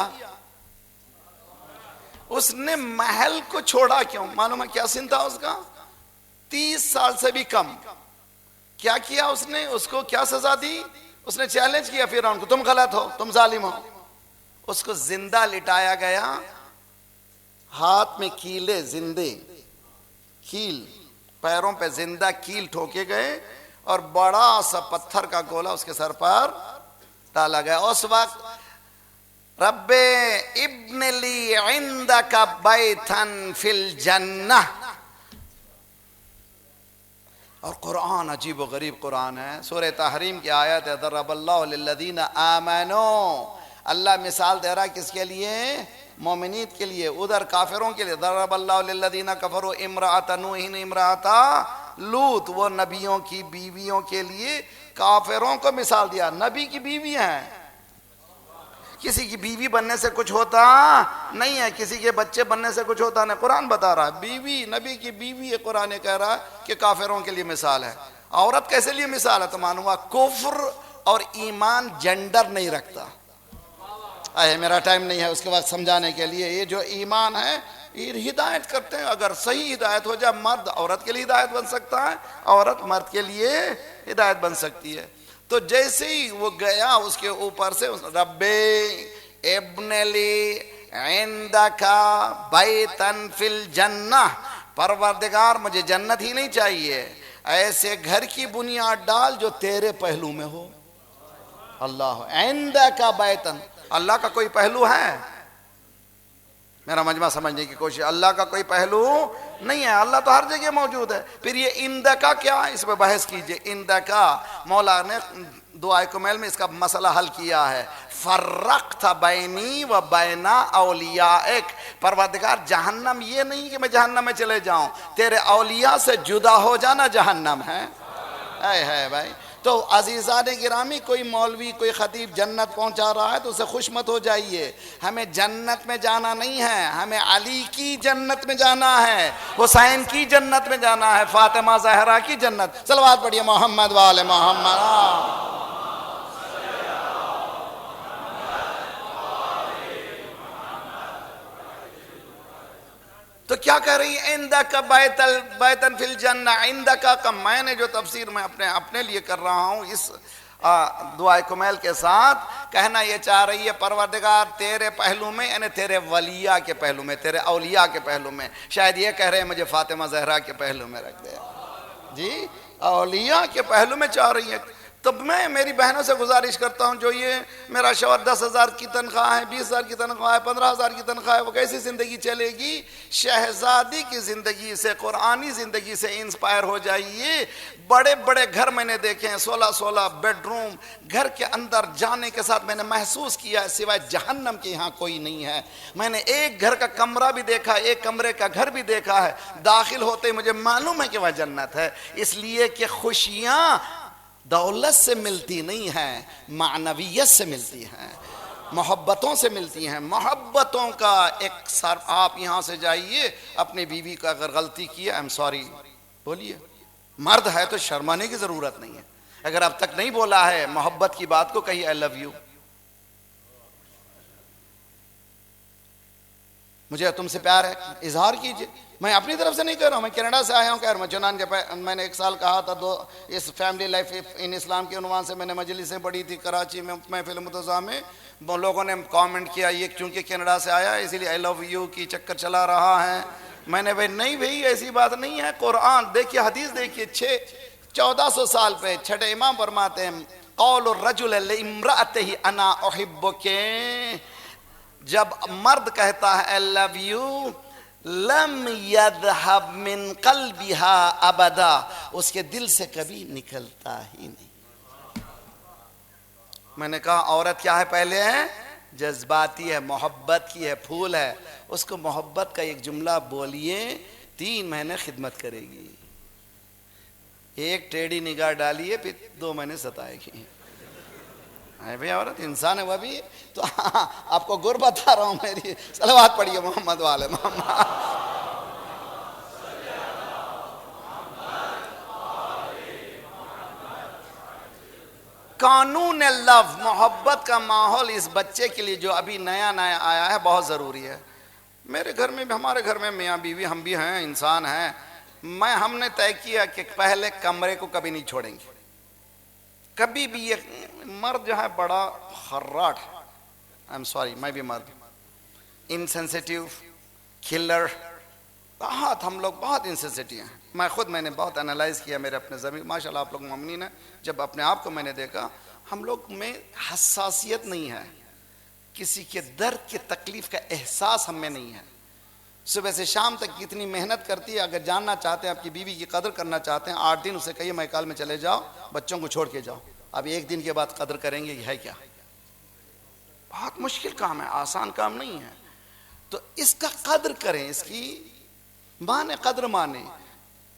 اس نے محل کو چھوڑا. کیوں؟ معلوم ہے کیا سن تھا اس کا؟ 30 سال سے بھی کم. کیا کیا اس نے؟ اس کو کیا سزا دی؟ اس نے چیلنج کیا فرعون کو، تم غلط ہو، تم ظالم ہو. اس کو زندہ لٹایا گیا، ہاتھ میں کیلے، زندے کیل، پیروں پہ زندہ کیل ٹھوکے گئے اور بڑا سا پتھر کا گولا اس کے سر پر ڈالا گیا. اس وقت رب ابن لی عندک بیتا فی الجنہ. اور قرآن عجیب و غریب قرآن ہے. سورہ تحریم کی آیت ہے، ضرب اللہ للذین آمنوا. اللہ مثال دے رہا ہے کس کے لیے؟ مومنین کے لیے. ادھر کافروں کے لیے ضرب اللہ للذین کفروا امرأۃ نوح امرأۃ لوط. وہ نبیوں کی بیویوں کے لیے کافروں کو مثال دیا. نبی کی بیوی ہیں، کسی کی بیوی بننے سے کچھ ہوتا نہیں ہے، کسی کے بچے بننے سے کچھ ہوتا نہیں. قرآن بتا رہا ہے بیوی، نبی کی بیوی ہے. قرآن کہہ رہا ہے کہ کافروں کے لیے مثال ہے. عورت کیسے لیے مثال ہے؟ تو معلوم ہے کفر اور ایمان جنڈر نہیں رکھتا. میرا ٹائم نہیں ہے اس کے بعد سمجھانے کے لیے. یہ جو ایمان ہے یہ ہدایت کرتے ہیں. اگر صحیح ہدایت ہو جائے، مرد عورت کے لیے ہدایت بن سکتا ہے، عورت مرد کے لیے ہدایت بن سکتی ہے. تو جیسے ہی وہ گیا اس کے اوپر سے رب ابن لی عندک بیتا فی الجنہ. پروردگار مجھے جنت ہی نہیں چاہیے، ایسے گھر کی بنیاد ڈال جو تیرے پہلو میں ہو. اللہ عندک بیتا. اللہ کا کوئی پہلو ہے؟ میرا مجمع سمجھنے کی کوشش. اللہ کا کوئی پہلو نہیں ہے, اللہ تو ہر جگہ موجود ہے. پھر یہ اندکا کیا ہے, اس پہ بحث کیجئے. اندکا مولا نے دعائے کمیل میں اس کا مسئلہ حل کیا ہے. فرقت بینی و بین اولیائک, پروردگار جہنم یہ نہیں کہ میں جہنم میں چلے جاؤں, تیرے اولیاء سے جدا ہو جانا جہنم ہے. ہے بھائی. تو عزیزان گرامی, کوئی مولوی کوئی خطیب جنت پہنچا رہا ہے تو اسے خوش مت ہو جائیے. ہمیں جنت میں جانا نہیں ہے, ہمیں علی کی جنت میں جانا ہے, حسین کی جنت میں جانا ہے, فاطمہ زہرا کی جنت. صلوات پڑھیے محمد وآل محمد. تو کیا کہہ رہی ہے, عندک بیتن فی الجنہ. عندک کا میں نے جو تفسیر میں اپنے لیے کر رہا ہوں, اس دعائے کمیل کے ساتھ کہنا یہ چاہ رہی ہے پروردگار تیرے پہلو میں, یعنی تیرے ولیاء کے پہلو میں, تیرے اولیاء کے پہلو میں. شاید یہ کہہ رہے ہیں مجھے فاطمہ زہرا کے پہلو میں رکھ دے. جی اولیاء کے پہلو میں چاہ رہی ہیں. تب میں میری بہنوں سے گزارش کرتا ہوں, جو یہ میرا شوہر 10,000 کی تنخواہ ہے, 20,000 کی تنخواہ ہے, 15,000 کی تنخواہ ہے, وہ کیسی زندگی چلے گی؟ شہزادی کی زندگی سے, قرآنی زندگی سے انسپائر ہو جائیے. بڑے بڑے گھر میں نے دیکھے ہیں, 16 بیڈ روم. گھر کے اندر جانے کے ساتھ میں نے محسوس کیا ہے سوائے جہنم کے یہاں کوئی نہیں ہے. میں نے ایک گھر کا کمرہ بھی دیکھا, ایک کمرے کا گھر بھی دیکھا ہے. داخل ہوتے مجھے معلوم ہے کہ وہ جنت ہے, اس لیے کہ خوشیاں دولت سے ملتی نہیں ہیں, معنویت سے ملتی ہیں, محبتوں سے ملتی ہیں. محبتوں کا ایک سر. آپ یہاں سے جائیے, اپنی بیوی کا اگر غلطی کی, ایم سوری بولیے. مرد ہے تو شرمانے کی ضرورت نہیں ہے. اگر اب تک نہیں بولا ہے محبت کی بات کو, کہیے آئی لو یو. مجھے تم سے پیار ہے, اظہار کیجئے. میں اپنی طرف سے نہیں کہہ رہا ہوں, میں کینیڈا سے آیا ہوں. کہہ رہا ہوں چنانچہ میں نے 1 سال کہا تھا, اس فیملی لائف ان اسلام کے عنوان سے میں نے مجلسیں پڑھی تھی کراچی میں, محفل متضیٰ میں. لوگوں نے کامنٹ کیا یہ چونکہ کینیڈا سے آیا ہے اسی لیے آئی لو یو کی چکر چلا رہا ہے. میں نے بھائی نہیں بھائی ایسی بات نہیں ہے. قرآن دیکھیے, حدیث دیکھیے, 1400 سال پہ چھٹے امام فرماتے ہیں قول الرجل لامرأتہ انا احبک. جب مرد کہتا ہے I love you, لم یذہب من قلبها ابدا, اس کے دل سے کبھی نکلتا ہی نہیں. میں نے کہا عورت کیا ہے, پہلے ہے جذباتی ہے, محبت کی ہے, پھول ہے. اس کو محبت کا ایک جملہ بولیے, 3 مہینے خدمت کرے گی. ایک ٹیڑھی نگاہ ڈالیے, پھر 2 مہینے ستائے گی. بھئی عورت انسان ہے وہ بھی. تو آپ کو گر بتا رہا ہوں میری. صلوات پڑھیے محمد والے محمد. قانون لو, محبت کا ماحول اس بچے کے لیے جو ابھی نیا آیا ہے بہت ضروری ہے. میرے گھر میں بھی, ہمارے گھر میں میاں بیوی ہم بھی ہیں, انسان ہیں. ہم نے طے کیا کہ پہلے کمرے کو کبھی نہیں چھوڑیں گے. کبھی بھی. یہ مرد جو ہے بڑا خراٹ ہے, I'm sorry, میں بھی مرد, انسینسیٹیو, کلر, بہت ہم لوگ بہت انسینسیٹیو ہیں. میں نے بہت انالائز کیا میرے اپنے زمین. ماشاءاللہ آپ لوگ مومنین ہیں. جب اپنے آپ کو میں نے دیکھا, ہم لوگ میں حساسیت نہیں ہے, کسی کے درد کے تکلیف کا احساس ہم میں نہیں ہے. صبح سے شام تک کتنی محنت کرتی ہے. اگر جاننا چاہتے ہیں, آپ کی بیوی کی قدر کرنا چاہتے ہیں, 8 دن اسے کہیے میں کال میں چلے جاؤ, بچوں کو چھوڑ کے جاؤ. اب 1 دن کے بعد قدر کریں گے, یہ ہے کیا؟ بہت مشکل کام ہے, آسان کام نہیں ہے. تو اس کا قدر کریں, اس کی قدر مانے.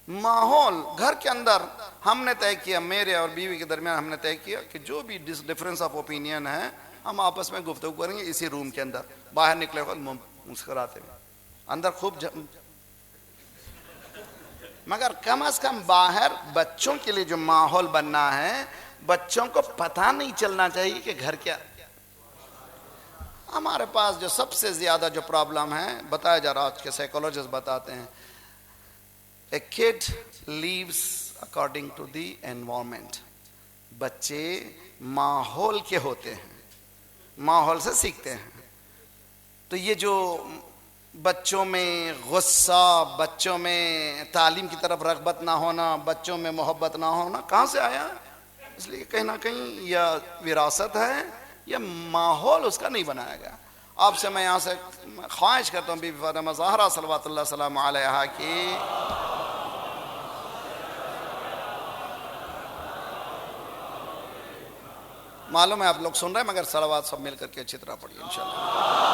ماحول گھر کے اندر ہم نے طے کیا, میرے اور بیوی کے درمیان ہم نے طے کیا کہ جو بھی ڈفرینس آف اوپینین ہے ہم آپس میں گفتگو کریں گے اسی روم کے اندر. باہر نکلے وقت مسکراتے ہوئے, اندر خوب مگر کم از کم باہر بچوں کے لیے جو ماحول بننا ہے, بچوں کو پتہ نہیں چلنا چاہیے کہ گھر کیا. ہمارے پاس جو سب سے زیادہ جو پرابلم ہے, بتایا جا رہا, آج کے سائیکولوجسٹ بتاتے ہیں, a kid lives according to the environment. بچے ماحول کے ہوتے ہیں, ماحول سے سیکھتے ہیں. تو یہ جو بچوں میں غصہ, بچوں میں تعلیم کی طرف رغبت نہ ہونا, بچوں میں محبت نہ ہونا کہاں سے آیا؟ اس لیے کہیں نہ کہیں یا وراثت ہے یا ماحول اس کا نہیں بنایا گیا. آپ سے میں یہاں سے خواہش کرتا ہوں بی بی فاطمہ زہرا صلوات اللہ السلام علیہا کی معلوم ہے آپ لوگ سن رہے ہیں مگر صلوات سب مل کر کے اچھی طرح پڑھیے انشاءاللہ.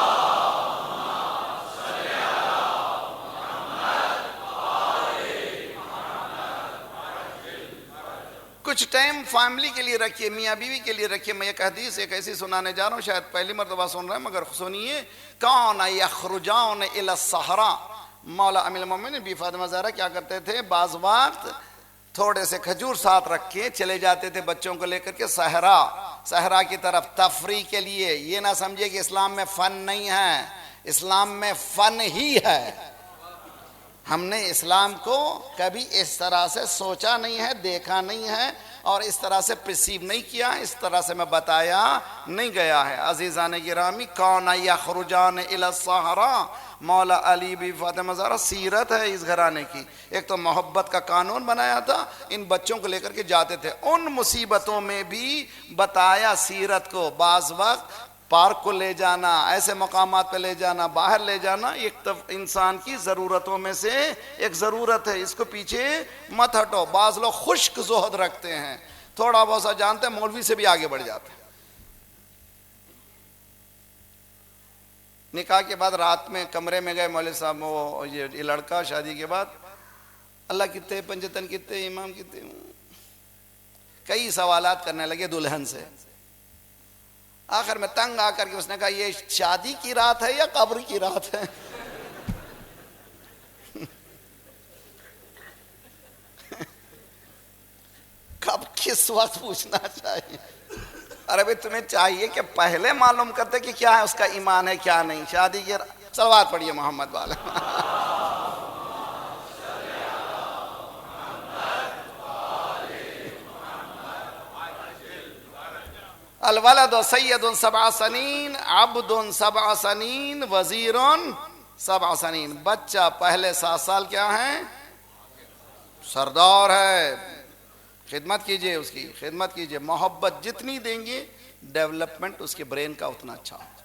کچھ ٹائم فیملی کے لیے رکھیے, میاں بیوی کے لیے رکھیے. میں ایک حدیث ایک ایسی سنانے جا رہا ہوں, شاید پہلی مرتبہ سن رہے ہیں مگر سنیے. کان یخرجان الی الصحراء, مولا امیر المومنین بی فاطمہ زہرا کیا کرتے تھے, بعض وقت تھوڑے سے کھجور ساتھ رکھ کے چلے جاتے تھے بچوں کو لے کر کے صحرا کی طرف تفریح کے لیے. یہ نہ سمجھے کہ اسلام میں فن نہیں ہے, اسلام میں فن ہی ہے. ہم نے اسلام کو کبھی اس طرح سے سوچا نہیں ہے, دیکھا نہیں ہے, اور اس طرح سے پرسیو نہیں کیا, اس طرح سے میں بتایا نہیں گیا ہے. عزیزان گرامی, کون یخرجان الی الصحراء, مولا علی بی فاطمہ زہرا سیرت ہے اس گھرانے کی. ایک تو محبت کا قانون بنایا تھا, ان بچوں کو لے کر کے جاتے تھے. ان مصیبتوں میں بھی بتایا سیرت کو. بعض وقت پارک کو لے جانا, ایسے مقامات پہ لے جانا, باہر لے جانا, ایک انسان کی ضرورتوں میں سے ایک ضرورت ہے, اس کو پیچھے مت ہٹو. بعض لوگ خشک زہد رکھتے ہیں, تھوڑا بہت سا جانتے ہیں, مولوی سے بھی آگے بڑھ جاتے ہیں. نکاح کے بعد رات میں کمرے میں گئے مولوی صاحب, وہ یہ لڑکا شادی کے بعد, اللہ کتنے پنجتن کتنے امام کتنے, کئی سوالات کرنے لگے دلہن سے. آخر میں تنگ آ کر کے اس نے کہا یہ شادی کی رات ہے یا قبر کی رات ہے؟ کب کس وقت پوچھنا چاہیے؟ ارے بھئی تمہیں چاہیے کہ پہلے معلوم کرتے کہ کیا ہے اس کا ایمان ہے کیا نہیں. شادی کی صلوات پڑھیے محمد والے. الولد سید 7 سنین عبد 7 سنین وزیر 7 سنین. بچہ پہلے 7 سال کیا ہے؟ سردار ہے. خدمت کیجئے, اس کی خدمت کیجئے. محبت جتنی دیں گے ڈیولپمنٹ اس کے برین کا اتنا اچھا ہوگا.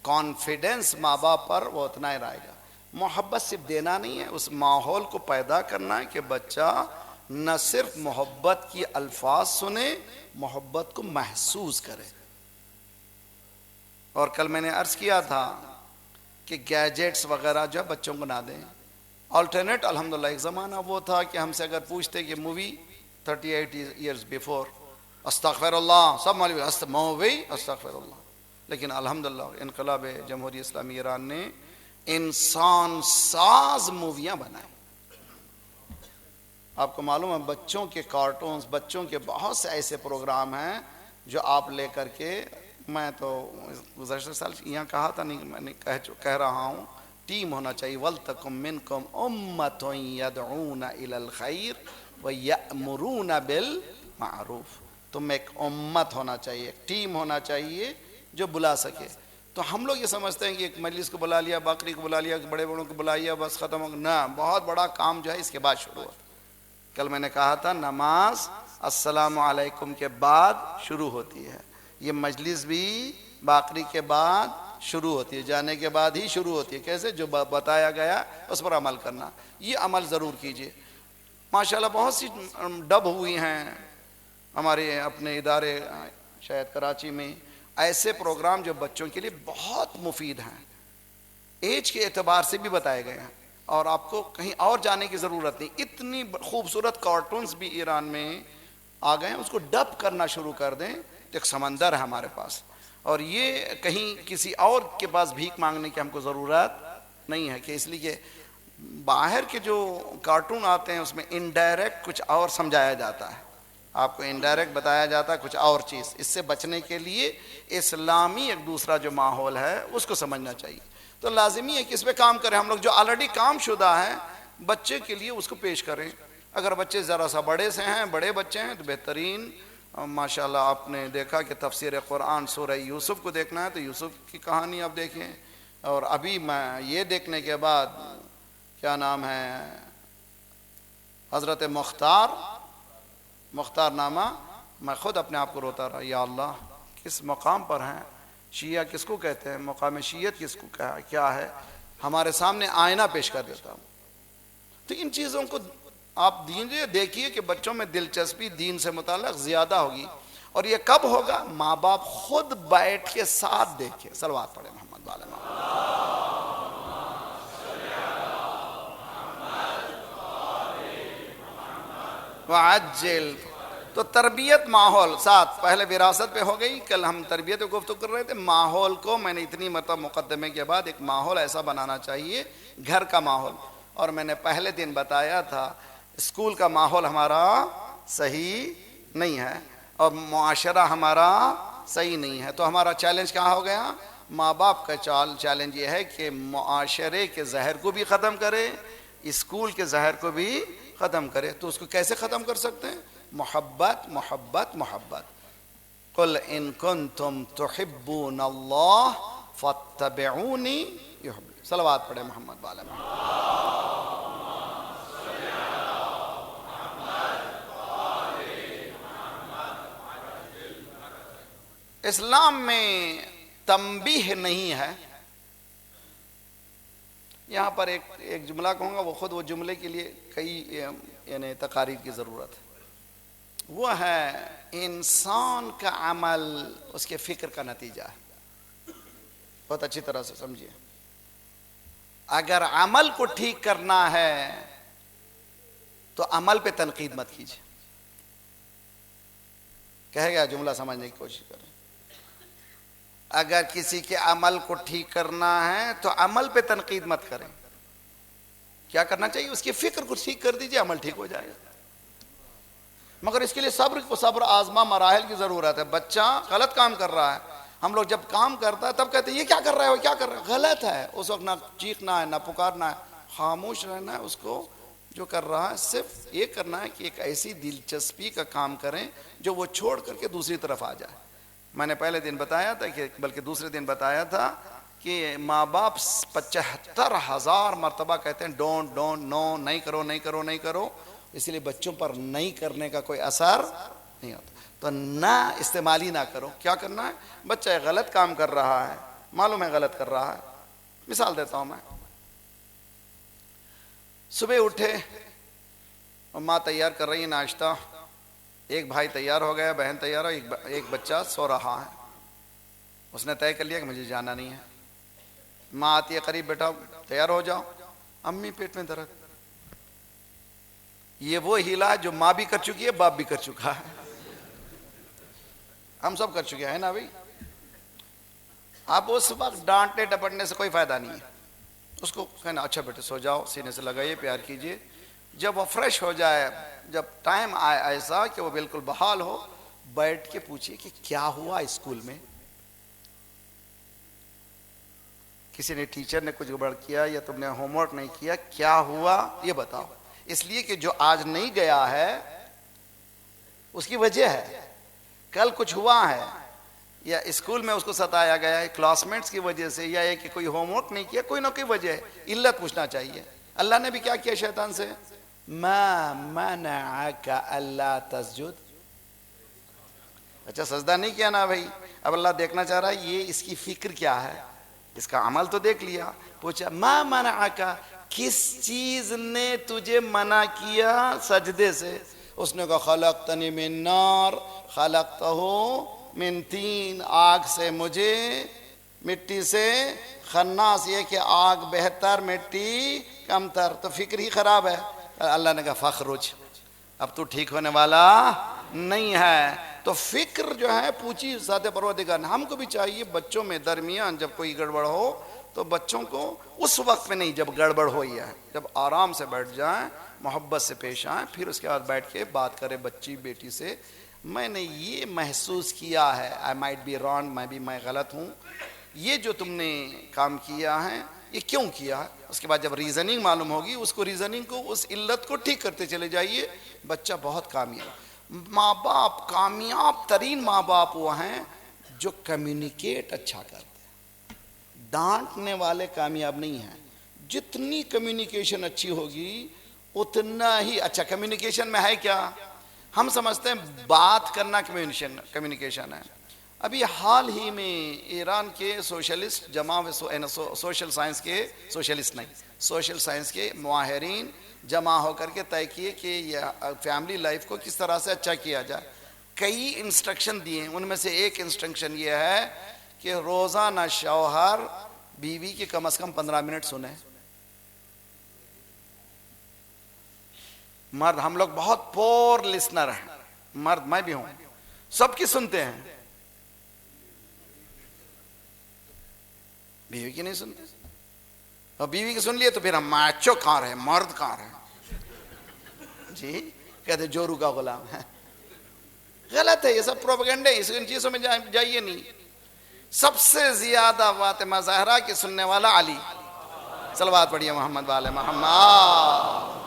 کانفیڈنس ماں باپ پر وہ اتنا ہی رہے گا. محبت صرف دینا نہیں ہے, اس ماحول کو پیدا کرنا ہے کہ بچہ نہ صرف محبت کی الفاظ سنے, محبت کو محسوس کرے. اور کل میں نے عرض کیا تھا کہ گیجٹس وغیرہ جو بچوں کو نہ دیں. آلٹرنیٹ الحمدللہ ایک زمانہ وہ تھا کہ ہم سے اگر پوچھتے کہ مووی 38 ایئرز بیفور, استغفر اللہ, سب مولوی مووی استغفر اللہ. لیکن الحمدللہ انقلاب جمہوری اسلامی ایران نے انسان ساز موویاں بنائیں. آپ کو معلوم ہے بچوں کے کارٹونز, بچوں کے بہت سے ایسے پروگرام ہیں جو آپ لے کر کے, میں تو گزشتہ سال یہاں کہا تھا, نہیں میں نے کہہ رہا ہوں, ٹیم ہونا چاہیے. وَلْتَكُمْ مِنْكُمْ أُمَّةٌ يَدْعُونَ إِلَى الْخَيْرِ وَيَأْمُرُونَ بِالْمَعْرُوفِ. تم ایک امت ہونا چاہیے, ایک ٹیم ہونا چاہیے جو بلا سکے. تو ہم لوگ یہ سمجھتے ہیں کہ ایک مجلس کو بلا لیا, باقری کو بلا لیا, بڑے بڑوں کو بلا لیا, بس ختم ہو گیا. نہ, بہت بڑا کام جو ہے اس کے بعد شروع ہوتا. کل میں نے کہا تھا نماز السلام علیکم کے بعد شروع ہوتی ہے. یہ مجلس بھی باقری کے بعد شروع ہوتی ہے, جانے کے بعد ہی شروع ہوتی ہے. کیسے؟ جو بتایا گیا اس پر عمل کرنا. یہ عمل ضرور کیجئے. ماشاءاللہ بہت سی ڈب ہوئی ہیں ہمارے اپنے ادارے, شاید کراچی میں, ایسے پروگرام جو بچوں کے لیے بہت مفید ہیں, ایج کے اعتبار سے بھی بتائے گئے ہیں, اور آپ کو کہیں اور جانے کی ضرورت نہیں. اتنی خوبصورت کارٹونز بھی ایران میں آ گئے ہیں, اس کو ڈب کرنا شروع کر دیں تو ایک سمندر ہے ہمارے پاس. اور یہ کہیں کسی اور کے پاس بھیک مانگنے کی ہم کو ضرورت نہیں ہے, کہ اس لیے کہ باہر کے جو کارٹون آتے ہیں اس میں انڈائریکٹ کچھ اور سمجھایا جاتا ہے, آپ کو انڈائریکٹ بتایا جاتا ہے کچھ اور چیز. اس سے بچنے کے لیے اسلامی ایک دوسرا جو ماحول ہے اس کو سمجھنا چاہیے. تو لازمی ہے کہ اس پہ کام کریں ہم لوگ. جو آلریڈی کام شدہ ہے بچے کے لیے اس کو پیش کریں. اگر بچے ذرا سا بڑے سے ہیں, بڑے بچے ہیں, تو بہترین. ماشاءاللہ آپ نے دیکھا کہ تفسیر قرآن سورہ یوسف کو دیکھنا ہے تو یوسف کی کہانی آپ دیکھیں. اور ابھی میں یہ دیکھنے کے بعد, کیا نام ہے, حضرت مختار نامہ, میں خود اپنے آپ کو روتا رہا, یا اللہ کس مقام پر ہیں. شیعہ کس کو کہتے ہیں، مقام شیعت کس کو کیا ہے، ہمارے سامنے آئینہ پیش کر دیتا ہوں. تو ان چیزوں کو آپ دیکھیے کہ بچوں میں دلچسپی دین سے متعلق زیادہ ہوگی. اور یہ کب ہوگا؟ ماں باپ خود بیٹھ کے ساتھ دیکھے. صلوات پڑھے محمد والے وعجل. تو تربیت ماحول ساتھ، پہلے وراثت پہ ہو گئی، کل ہم تربیت کو گفتگو کر رہے تھے. ماحول کو میں نے اتنی مرتبہ مقدمے کے بعد ایک ماحول ایسا بنانا چاہیے، گھر کا ماحول. اور میں نے پہلے دن بتایا تھا اسکول کا ماحول ہمارا صحیح نہیں ہے اور معاشرہ ہمارا صحیح نہیں ہے. تو ہمارا چیلنج کہاں ہو گیا؟ ماں باپ کا چیلنج یہ ہے کہ معاشرے کے زہر کو بھی ختم کرے، اسکول کے زہر کو بھی ختم کرے. تو اس کو کیسے ختم کر سکتے ہیں؟ محبت محبت محبت. قل ان کنتم تحبون اللہ فاتبعونی یحببکم. صلوات پڑھے محمد والا اسلام میں تنبیہ نہیں ہے. یہاں پر ایک جملہ کہوں گا، وہ خود وہ جملے کے لیے کئی یعنی تقاریر کی ضرورت ہے. وہ ہے انسان کا عمل اس کے فکر کا نتیجہ ہے. بہت اچھی طرح سے سمجھیے. اگر عمل کو ٹھیک کرنا ہے تو عمل پہ تنقید مت کیجیے. کہے گا جملہ سمجھنے کی کوشش کریں. اگر کسی کے عمل کو ٹھیک کرنا ہے تو عمل پہ تنقید مت کریں. کیا کرنا چاہیے؟ اس کی فکر کو ٹھیک کر دیجئے، عمل ٹھیک ہو جائے گا. مگر اس کے لیے صبر آزما مراحل کی ضرورت ہے. بچہ غلط کام کر رہا ہے، ہم لوگ جب کام کرتا ہے تب کہتے ہیں یہ کیا کر رہا ہے، وہ کیا کر رہا ہے. غلط ہے. اس وقت نہ چیخنا ہے نہ پکارنا ہے، خاموش رہنا ہے. اس کو جو کر رہا ہے صرف یہ کرنا ہے کہ ایک ایسی دلچسپی کا کام کریں جو وہ چھوڑ کر کے دوسری طرف آ جائے. میں نے پہلے دن بتایا تھا کہ بلکہ دوسرے دن بتایا تھا کہ ماں باپ 75,000 مرتبہ کہتے ہیں ڈونٹ ڈونٹ نو، نہیں کرو نہیں کرو نہیں کرو. اس لیے بچوں پر نہیں کرنے کا کوئی اثر نہیں ہوتا. تو نہ استعمال ہی نہ کرو. کیا کرنا ہے؟ بچہ غلط کام کر رہا ہے، معلوم ہے غلط کر رہا ہے. مثال دیتا ہوں میں. صبح اٹھے اور ماں تیار کر رہی ہے ناشتہ. ایک بھائی تیار ہو گیا، بہن تیار ہو، ایک بچہ سو رہا ہے. اس نے طے کر لیا کہ مجھے جانا نہیں ہے. ماں آتی ہے قریب، بیٹا تیار ہو جاؤ. امی پیٹ میں درد. یہ وہ ہیلا جو ماں بھی کر چکی ہے، باپ بھی کر چکا ہے. ہم سب کر چکے ہیں نا بھائی. آپ اس وقت ڈانٹنے ڈپٹنے سے کوئی فائدہ نہیں ہے. اس کو کہنا اچھا بیٹے سو جاؤ، سینے سے لگائیے، پیار کیجئے. جب وہ فریش ہو جائے، جب ٹائم آئے ایسا کہ وہ بالکل بحال ہو، بیٹھ کے پوچھئے کہ کیا ہوا اسکول میں. کسی نے ٹیچر نے کچھ گڑبڑ کیا یا تم نے ہوم ورک نہیں کیا، کیا ہوا یہ بتاؤ. اس لیے کہ جو آج نہیں گیا ہے اس کی وجہ ہے، کل کچھ ہوا ہے، یا اسکول میں اس کو ستایا گیا ہے کلاس میٹس کی وجہ سے، یا کہ کوئی ہوم ورک نہیں کیا، کوئی نہ کوئی وجہ ہے. علت پوچھنا چاہیے. اللہ نے بھی کیا کیا شیطان سے؟ ما منعک الا تسجد. اچھا سجدہ نہیں کیا نا بھائی. اب اللہ دیکھنا چاہ رہا ہے یہ اس کی فکر کیا ہے. اس کا عمل تو دیکھ لیا. پوچھا ما منعک، کس چیز نے تجھے منع کیا سجدے سے؟ اس نے کہا خلقتنی من نار خلقتہ من طین. آگ سے مجھے، مٹی سے. خناس یہ کہ آگ بہتر مٹی کم تر. تو فکر ہی خراب ہے. اللہ نے کہا فخرج، اب تو ٹھیک ہونے والا نہیں ہے. تو فکر جو ہے پوچھی ذات پروردگار نے. ہم کو بھی چاہیے بچوں میں درمیان جب کوئی گڑبڑ ہو تو بچوں کو اس وقت میں نہیں، جب گڑبڑ ہوئی ہے، جب آرام سے بیٹھ جائیں، محبت سے پیش آئیں، پھر اس کے بعد بیٹھ کے بات کرے بچی بیٹی سے. میں نے یہ محسوس کیا ہے، I might be wrong، میں غلط ہوں، یہ جو تم نے کام کیا ہے یہ کیوں کیا ہے. اس کے بعد جب ریزننگ معلوم ہوگی، اس کو ریزننگ کو، اس علت کو ٹھیک کرتے چلے جائیے. بچہ بہت کامیاب. ماں باپ، کامیاب ترین ماں باپ وہ ہیں جو کمیونیکیٹ اچھا کرتے ہیں. ڈانٹنے والے کامیاب نہیں ہیں. جتنی کمیونیکیشن اچھی ہوگی اتنا ہی اچھا. کمیونیکیشن میں ہے کیا؟ ہم سمجھتے ہیں بات کرنا کمیونیکیشن ہے. ابھی حال ہی میں ایران کے سوشلسٹ سوشل سائنس کے سوشلسٹ نہیں سوشل سائنس کے ماہرین جمع ہو کر کے طے کیے کہ یہ فیملی لائف کو کس طرح سے اچھا کیا جائے. کئی انسٹرکشن دیے, ان میں سے ایک انسٹرکشن یہ ہے کہ روزانہ شوہر بیوی کی کم از کم 15 منٹ سنیں. مرد ہم لوگ بہت پور لسنر ہیں, مرد میں بھی ہوں, سب کی سنتے ہیں, بیوی کی نہیں سنتے. اور بیوی کی سن لیے تو پھر ہم ماچو کہاں رہے, مرد کہاں رہے جی, کہتے جورو کا غلام ہے. غلط ہے یہ سب پروپیگنڈے, ان چیزوں میں جائیے نہیں. سب سے زیادہ فاطمہ زہرا کی سننے والا علی. صلوات پڑھیے محمد والے محمد.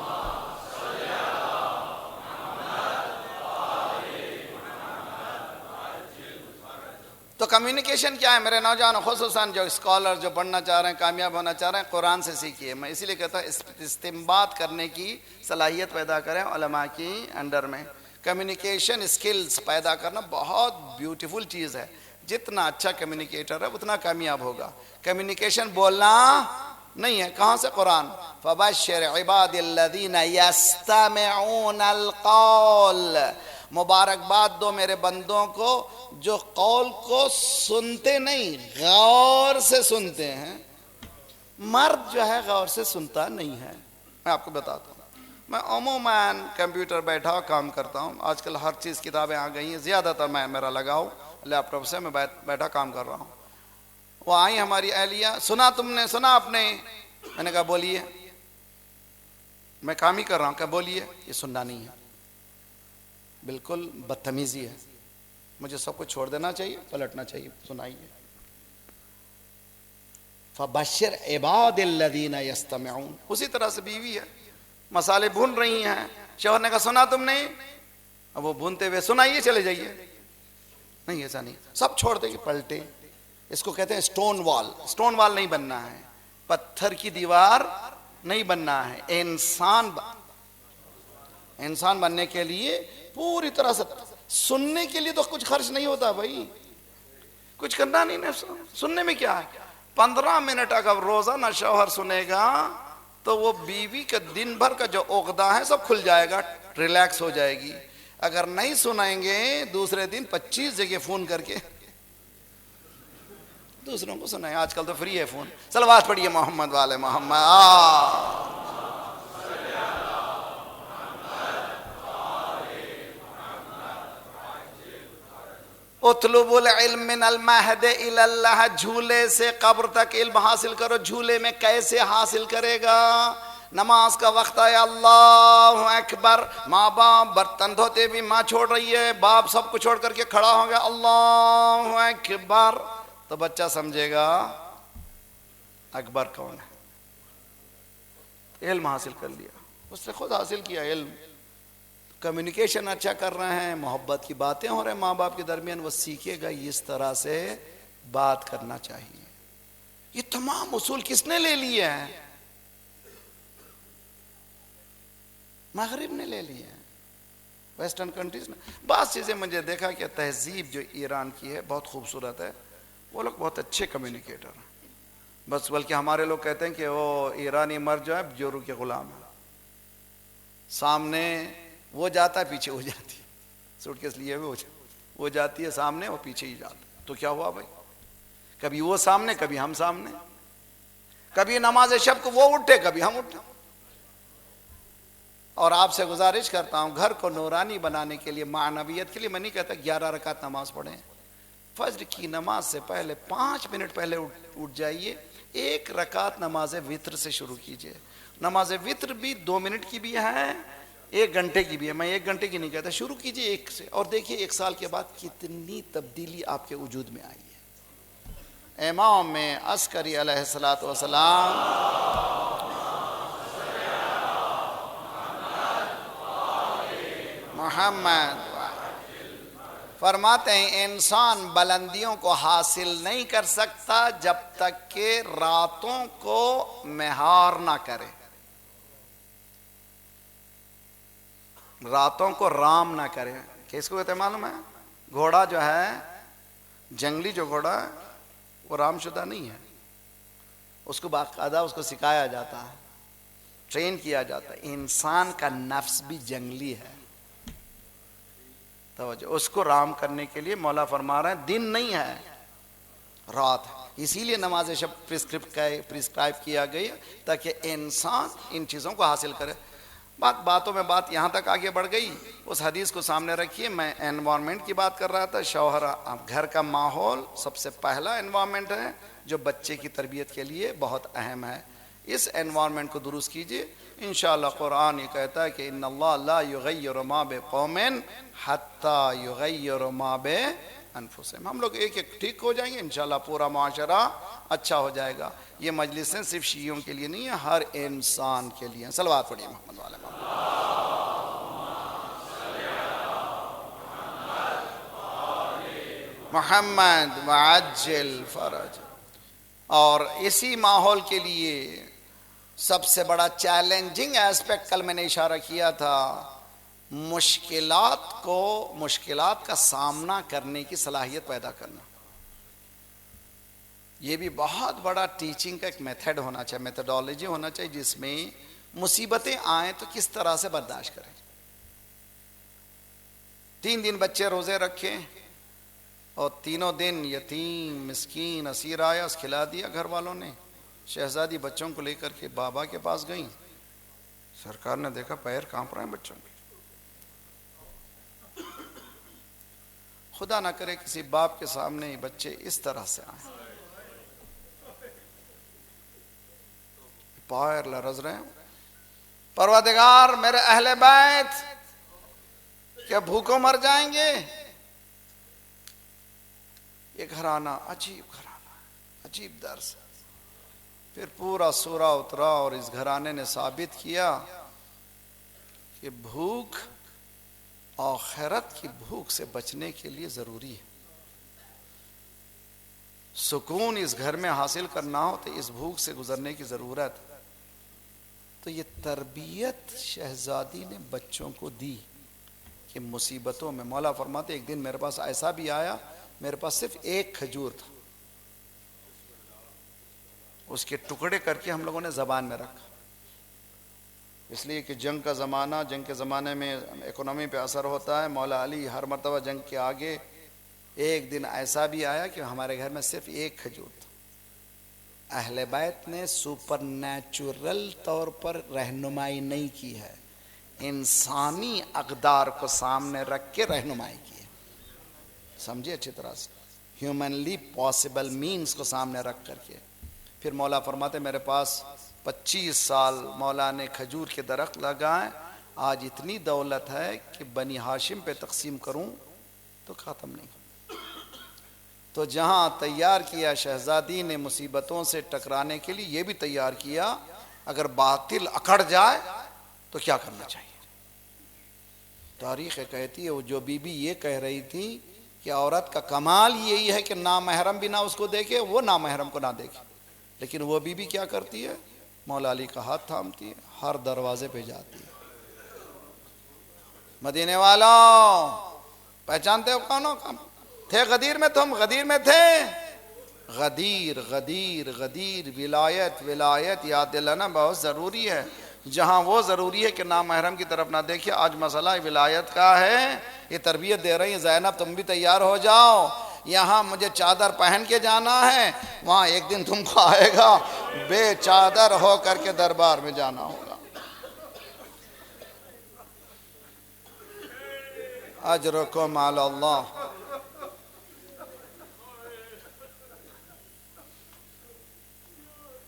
تو کمیونیکیشن کیا ہے میرے نوجوان, خصوصاً جو اسکالر جو پڑھنا چاہ رہے ہیں, کامیاب ہونا چاہ رہے ہیں, قرآن سے سیکھیے. میں اسی لیے کہتا ہوں استنباط کرنے کی صلاحیت پیدا کریں علماء کی انڈر میں. کمیونیکیشن اسکلز پیدا کرنا بہت بیوٹیفل چیز ہے. جتنا اچھا کمیونیکیٹر ہے اتنا کامیاب ہوگا. کمیونیکیشن بولنا نہیں ہے, کہاں سے؟ قرآن. فبشر عباد الذین یستمعون القول, مبارکباد دو میرے بندوں کو جو قول کو سنتے نہیں غور سے سنتے ہیں. مرد جو ہے غور سے سنتا نہیں ہے. میں آپ کو بتاتا ہوں, میں عموماً کمپیوٹر بیٹھا کام کرتا ہوں. آج کل ہر چیز کتابیں آ گئی ہیں, زیادہ تر میں میرا لگاؤ لیپ ٹاپ سے, میں بیٹھا کام کر رہا ہوں. وہ آئی ہماری اہلیہ, سنا تم نے, سنا آپ نے؟ میں نے کہا بولیے. میں کام ہی کر رہا ہوں, کہا بولیے. یہ سننا نہیں ہے, بالکل بدتمیزی ہے. مجھے سب کچھ چھوڑ دینا چاہیے, پلٹنا چاہیے. سنائیے. فبشر عباد الذین یستمعون. اسی طرح سے بیوی ہے, مسالے بھون رہی ہیں, شوہر نے کہا سنا تم نے, اب وہ بھونتے ہوئے سنائیے چلے جائیے. نہیں, ایسا نہیں, سب چھوڑ دے کہ پلٹے. اس کو کہتے ہیں سٹون وال. سٹون وال نہیں بننا ہے, پتھر کی دیوار نہیں بننا ہے. انسان بننے کے لیے پوری طرح سے سننے کے لیے تو کچھ خرچ نہیں ہوتا بھائی, کچھ کرنا نہیں. سننے میں کیا ہے؟ 15 منٹ اگر روزانہ شوہر سنے گا تو وہ بیوی کا دن بھر کا جو عقدہ ہے سب کھل جائے گا, ریلیکس ہو جائے گی. اگر نہیں سنائیں گے دوسرے دن 25 جگہ فون کر کے دوسروں کو سنائیں. آج کل تو فری ہے فون. صلوات پڑھیے محمد والے محمد. اطلب العلم من المہد الی اللہ, جھولے سے قبر تک علم حاصل کرو. جھولے میں کیسے حاصل کرے گا؟ نماز کا وقت ہے, اللہ اکبر. ماں باپ برتن دھوتے بھی ماں چھوڑ رہی ہے, باپ سب کو چھوڑ کر کے کھڑا ہو گیا, اللہ اکبر, تو بچہ سمجھے گا اکبر کون ہے. علم حاصل کر لیا, اس نے خود حاصل کیا علم. کمیونیکیشن اچھا کر رہے ہیں, محبت کی باتیں ہو رہے ہیں ماں باپ کے درمیان, وہ سیکھے گا اس طرح سے بات کرنا چاہیے. یہ تمام اصول کس نے لے لیے ہیں؟ مغرب نے لے لیے ہیں, ویسٹرن کنٹریز نے. بعض چیزیں مجھے دیکھا کہ تہذیب جو ایران کی ہے بہت خوبصورت ہے, وہ لوگ بہت اچھے کمیونیکیٹر ہیں. بس بلکہ ہمارے لوگ کہتے ہیں کہ وہ ایرانی مرد جو ہے جورو کے غلام ہے. سامنے وہ جاتا ہے, پیچھے ہو جاتی ہے, سوٹ کیس لیے وہ جاتی ہے سامنے, وہ پیچھے ہی جاتا. تو کیا ہوا بھائی؟ کبھی وہ سامنے, کبھی ہم سامنے. کبھی نماز شب کو وہ اٹھے, کبھی ہم اٹھے. اور آپ سے گزارش کرتا ہوں, گھر کو نورانی بنانے کے لیے, معنویت کے لیے, میں نہیں کہتا 11 رکعت نماز پڑھیں. فجر کی نماز سے پہلے 5 منٹ پہلے اٹھ جائیے, 1 رکعت نماز وطر سے شروع کیجئے. نماز وطر بھی 2 منٹ کی بھی ہے, 1 گھنٹے کی بھی ہے. میں 1 گھنٹے کی نہیں کہتا, شروع کیجئے 1 سے, اور دیکھیے 1 سال کے بعد کتنی تبدیلی آپ کے وجود میں آئی ہے. امام میں عسکری علیہ السلام محمد فرماتے ہیں, انسان بلندیوں کو حاصل نہیں کر سکتا جب تک کہ راتوں کو مہار نہ کرے, راتوں کو رام نہ کرے. کس کو کہتے ہیں معلوم ہے؟ گھوڑا جو ہے جنگلی جو گھوڑا ہے وہ رام شدہ نہیں ہے، اس کو باقاعدہ اس کو سکھایا جاتا ہے، ٹرین کیا جاتا ہے۔ انسان کا نفس بھی جنگلی ہے، توجہ، اس کو رام کرنے کے لیے مولا فرما رہے ہیں دن نہیں ہے رات ہے، اسی لیے نماز شب پرسکرائب کیا گیا تاکہ انسان ان چیزوں کو حاصل کرے۔ باتوں میں بات یہاں تک آگے بڑھ گئی، اس حدیث کو سامنے رکھیے۔ میں انوائرمنٹ کی بات کر رہا تھا، شوہر گھر کا ماحول سب سے پہلا انوائرمنٹ ہے جو بچے کی تربیت کے لیے بہت اہم ہے، اس انوائرمنٹ کو درست کیجئے، انشاءاللہ۔ قرآن یہ کہتا ہے کہ ان اللہ لا یغیر ما بقوم حتی یغیر ما بانفسہم، ہم لوگ ایک ایک ٹھیک ہو جائیں گے انشاءاللہ پورا معاشرہ اچھا ہو جائے گا۔ یہ مجلسیں صرف شیعوں کے لیے نہیں ہے، ہر انسان کے لیے۔ صلوات پڑھیے محمد والے محمد۔ محمد وعجل فرج۔ اور اسی ماحول کے لیے سب سے بڑا چیلنجنگ ایسپیکٹ کل میں نے اشارہ کیا تھا، مشکلات کا سامنا کرنے کی صلاحیت پیدا کرنا۔ یہ بھی بہت بڑا ٹیچنگ کا ایک میتھڈ ہونا چاہیے، میتھڈالوجی ہونا چاہیے، جس میں مصیبتیں آئیں تو کس طرح سے برداشت کریں۔ 3 دن بچے روزے رکھے اور تینوں دن یتیم مسکین اسیر آیا، اس کھلا دیا گھر والوں نے۔ شہزادی بچوں کو لے کر کے بابا کے پاس گئیں، سرکار نے دیکھا پیر کانپ رہے ہیں بچوں کے۔ خدا نہ کرے کسی باپ کے سامنے ہی بچے اس طرح سے آئیں، پیر لرز رہے ہیں۔ پروردگار میرے اہل بیت کیا بھوکوں مر جائیں گے؟ یہ گھرانہ عجیب گھرانہ، عجیب درس۔ پھر پورا سورہ اترا اور اس گھرانے نے ثابت کیا کہ بھوک آخرت کی بھوک سے بچنے کے لیے ضروری ہے۔ سکون اس گھر میں حاصل کرنا ہو تو اس بھوک سے گزرنے کی ضرورت ہے۔ تو یہ تربیت شہزادی نے بچوں کو دی کہ مصیبتوں میں، مولا فرماتے ایک دن میرے پاس ایسا بھی آیا، میرے پاس صرف ایک کھجور تھا، اس کے ٹکڑے کر کے ہم لوگوں نے زبان میں رکھا، اس لیے کہ جنگ کا زمانہ، جنگ کے زمانے میں اکنومی پہ اثر ہوتا ہے۔ مولا علی ہر مرتبہ جنگ کے آگے، ایک دن ایسا بھی آیا کہ ہمارے گھر میں صرف ایک کھجور تھا۔ اہل بیت نے سپر نیچرل طور پر رہنمائی نہیں کی ہے، انسانی اقدار کو سامنے رکھ کے رہنمائی کی ہے، سمجھے اچھی طرح سے، ہیومنلی پاسبل مینز کو سامنے رکھ کر کے۔ پھر مولا فرماتے میرے پاس 25 سال مولا نے کھجور کے درخت لگائے، آج اتنی دولت ہے کہ بنی ہاشم پہ تقسیم کروں تو ختم نہیں۔ تو جہاں تیار کیا شہزادی نے مصیبتوں سے ٹکرانے کے لیے، یہ بھی تیار کیا اگر باطل اکڑ جائے تو کیا کرنا چاہیے۔ تاریخ کہتی ہے وہ جو بی بی یہ کہہ رہی تھی کہ عورت کا کمال یہی ہے کہ نامحرم بھی نہ اس کو دیکھے، وہ نامحرم کو نہ دیکھے، لیکن وہ بی بی کیا کرتی ہے؟ مولا علی کا ہاتھ تھامتی ہے، ہر دروازے پہ جاتی ہے۔ مدینے والوں پہچانتے ہو کون ہو؟ تھے غدیر میں، تم غدیر میں تھے؟ غدیر غدیر غدیر، ولایت ولایت یاد دلانا بہت ضروری ہے۔ جہاں وہ ضروری ہے کہ نامحرم کی طرف نہ دیکھیے، آج مسئلہ ولایت کا ہے، یہ تربیت دے رہی ہیں زینب تم بھی تیار ہو جاؤ، یہاں مجھے چادر پہن کے جانا ہے، وہاں ایک دن تم کو آئے گا بے چادر ہو کر کے دربار میں جانا ہوگا۔ اجرکم علی اللہ۔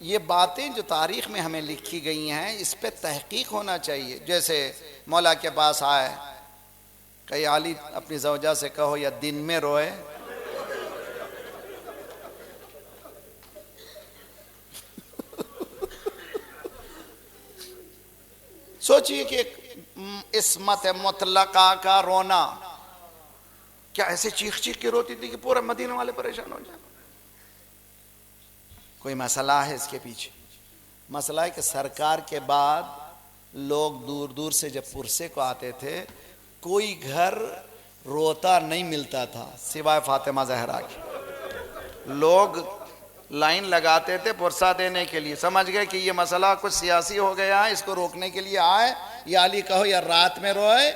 یہ باتیں جو تاریخ میں ہمیں لکھی گئی ہیں اس پہ تحقیق ہونا چاہیے۔ جیسے مولا کے پاس آئے کہ علی اپنی زوجہ سے کہو یا دن میں روئے، سوچئے کہ عصمت مطلقہ کا رونا، کیا ایسے چیخ چیخ کے روتی تھی کہ پورا مدینہ والے پریشان ہو جائیں؟ کوئی مسئلہ ہے اس کے پیچھے؟ مسئلہ ہے کہ سرکار کے بعد لوگ دور دور سے جب پرسے کو آتے تھے، کوئی گھر روتا نہیں ملتا تھا سوائے فاطمہ زہرا کی۔ لوگ لائن لگاتے تھے پرسہ دینے کے لیے، سمجھ گئے کہ یہ مسئلہ کچھ سیاسی ہو گیا ہے، اس کو روکنے کے لیے آئے، یا علی کہو یا رات میں روئے۔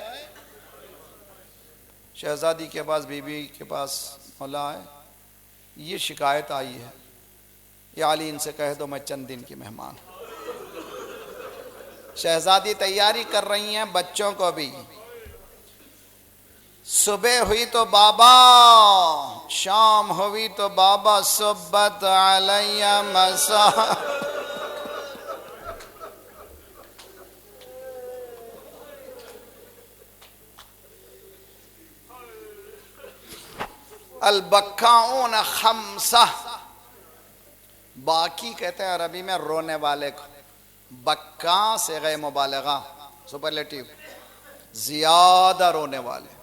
شہزادی کے پاس، بی بی کے پاس مولا آئے، یہ شکایت آئی ہے، یا علی ان سے کہہ دو میں چند دن کی مہمان۔ شہزادی تیاری کر رہی ہیں بچوں کو بھی، صبح ہوئی تو بابا، شام ہوئی تو بابا، صبت علی مساء۔ البکاؤن خمسہ، باکی کہتے ہیں عربی میں رونے والے کو، بکا صیغہ مبالغہ سپرلیٹیو، زیادہ رونے والے۔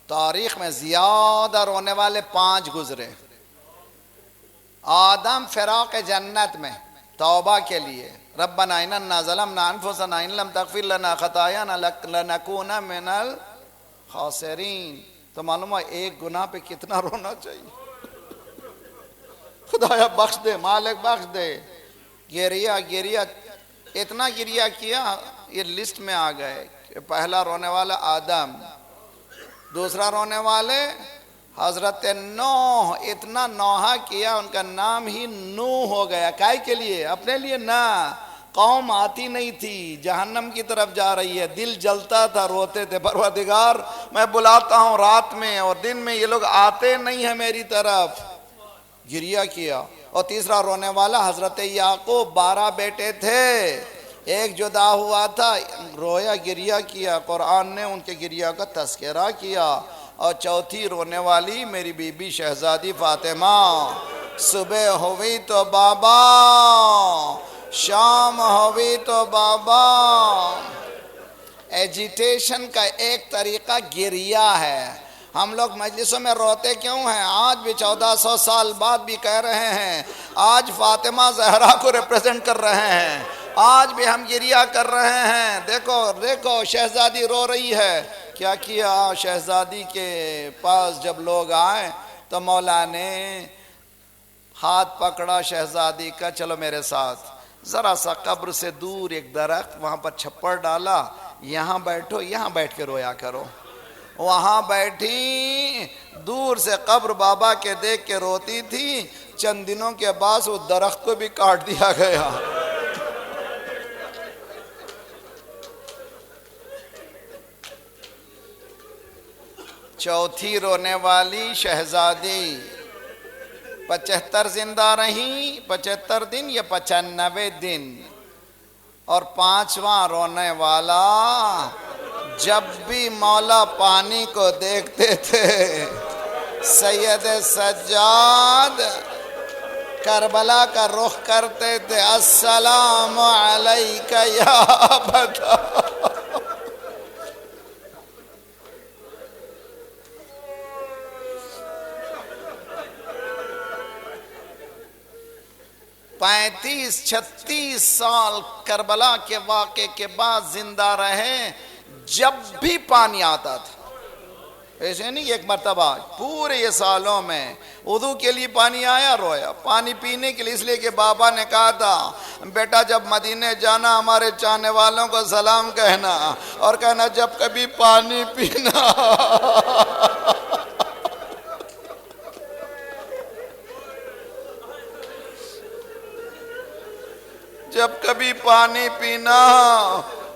تاریخ میں زیادہ رونے والے 5 گزرے۔ آدم فراق جنت میں توبہ کے لیے، ربنا اننا ظلمنا انفسنا ان لم تغفر لنا خطايانا لنكون من الخاسرین۔ تو معلوم ہے ایک گناہ پہ کتنا رونا چاہیے۔ خدایا بخش دے، مالک بخش دے، گریا اتنا گریا کیا، یہ لسٹ میں آ گئے کہ پہلا رونے والا آدم، دوسرا رونے والے حضرت نوح، اتنا نوحہ کیا ان کا نام ہی نوح ہو گیا۔ کائے کے لیے؟ اپنے لیے نہ، قوم آتی نہیں تھی، جہنم کی طرف جا رہی ہے، دل جلتا تھا، روتے تھے، پروردگار میں بلاتا ہوں رات میں اور دن میں، یہ لوگ آتے نہیں ہیں میری طرف، گریہ کیا۔ اور تیسرا رونے والا حضرت یعقوب، 12 بیٹے تھے، ایک جدا ہوا تھا، رویا گریہ کیا، قرآن نے ان کے گریہ کا تذکرہ کیا۔ اور چوتھی رونے والی میری بی بی شہزادی فاطمہ، صبح ہوئی تو بابا، شام ہوئی تو بابا۔ ایجیٹیشن کا ایک طریقہ گریہ ہے۔ ہم لوگ مجلسوں میں روتے کیوں ہیں؟ آج بھی 1400 سال بعد بھی کہہ رہے ہیں، آج فاطمہ زہرا کو ریپریزنٹ کر رہے ہیں، آج بھی ہم گریہ کر رہے ہیں۔ دیکھو شہزادی رو رہی ہے، کیا کیا؟ شہزادی کے پاس جب لوگ آئے تو مولا نے ہاتھ پکڑا شہزادی کا، چلو میرے ساتھ، ذرا سا قبر سے دور ایک درخت، وہاں پر چھپر ڈالا، یہاں بیٹھو، یہاں بیٹھ کے رویا کرو۔ وہاں بیٹھی، دور سے قبر بابا کے دیکھ کے روتی تھی۔ چند دنوں کے بعد وہ درخت کو بھی کاٹ دیا گیا۔ چوتھی رونے والی شہزادی 75 زندہ رہیں، 75 دن یا 95 دن۔ اور 5واں رونے والا، جب بھی مولا پانی کو دیکھتے تھے، سید سجاد کربلا کا رخ کرتے تھے، السلام علیکہ یا ابتا۔ 35-36 سال کربلا کے واقعے کے بعد زندہ رہے، جب بھی پانی آتا تھا، ایسے نہیں ایک مرتبہ، پورے یہ سالوں میں وضو کے لیے پانی آیا رویا، پانی پینے کے لیے، اس لیے کہ بابا نے کہا تھا بیٹا جب مدینے جانا ہمارے چاہنے والوں کو سلام کہنا، اور کہنا جب کبھی پانی پینا جب کبھی پانی پینا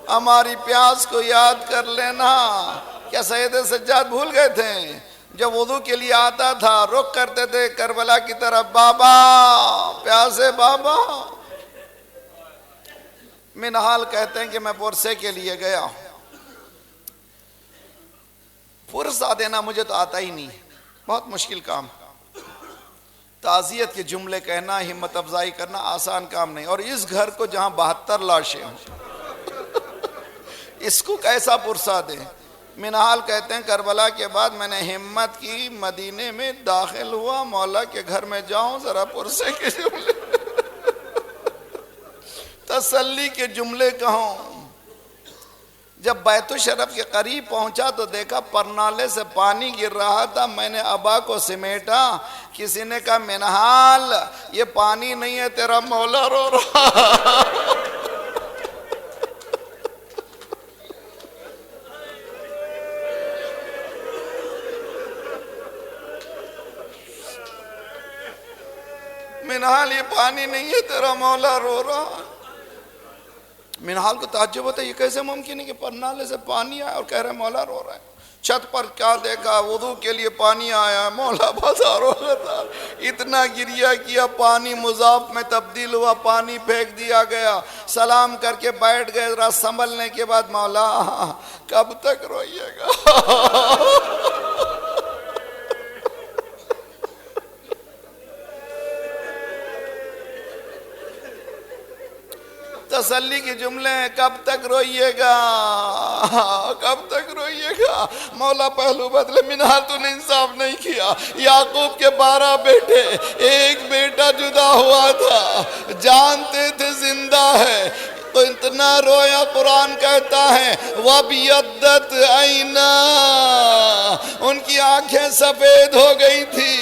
ہماری پیاس کو یاد کر لینا۔ کیا سید سجاد بھول گئے تھے؟ جب وضو کے لیے آتا تھا رخ کرتے تھے کربلا کی طرف، بابا پیاسے بابا۔ منحال کہتے ہیں کہ میں پرسے کے لیے گیا، پرسہ دینا مجھے تو آتا ہی نہیں، بہت مشکل کام، تعزیت کے جملے کہنا، ہمت افزائی کرنا آسان کام نہیں، اور اس گھر کو جہاں 72 لاشیں ہوں اس کو کیسا پرسہ دیں؟ منحال کہتے ہیں کربلا کے بعد میں نے ہمت کی، مدینے میں داخل ہوا، مولا کے گھر میں جاؤں ذرا پرسے کے جملے تسلی کے جملے کہوں۔ جب بیت الشرف کے قریب پہنچا تو دیکھا پرنالے سے پانی گر رہا تھا. میں نے ابا کو سمیٹا. کسی نے کہا منہال یہ پانی نہیں ہے تیرا مولا رو رہا. منہال یہ پانی نہیں ہے تیرا مولا رو رہا. منہال کو تعجب ہوتا ہے یہ کیسے ممکن ہے کہ پرنالے سے پانی آیا اور کہہ رہے مولا رو رہا ہے. چھت پر کیا دیکھا وضو کے لیے پانی آیا. مولا بازار ہو گیا. اتنا گریا کیا پانی مضاف میں تبدیل ہوا. پانی پھینک دیا گیا. سلام کر کے بیٹھ گئے. ذرا سنبھلنے کے بعد مولا کب تک روئیے گا. تسلی کے جملے ہیں. کب تک روئیے گا کب تک روئیے گا. مولا پہلو بدلے. منہال تو نے انصاف نہیں کیا. یعقوب کے 12 بیٹے ایک بیٹا جدا ہوا تھا. جانتے تھے زندہ ہے تو اتنا رویا. قرآن کہتا ہے وَبْيَضَّتْ عَيْنَاهُ ان کی آنکھیں سفید ہو گئی تھی.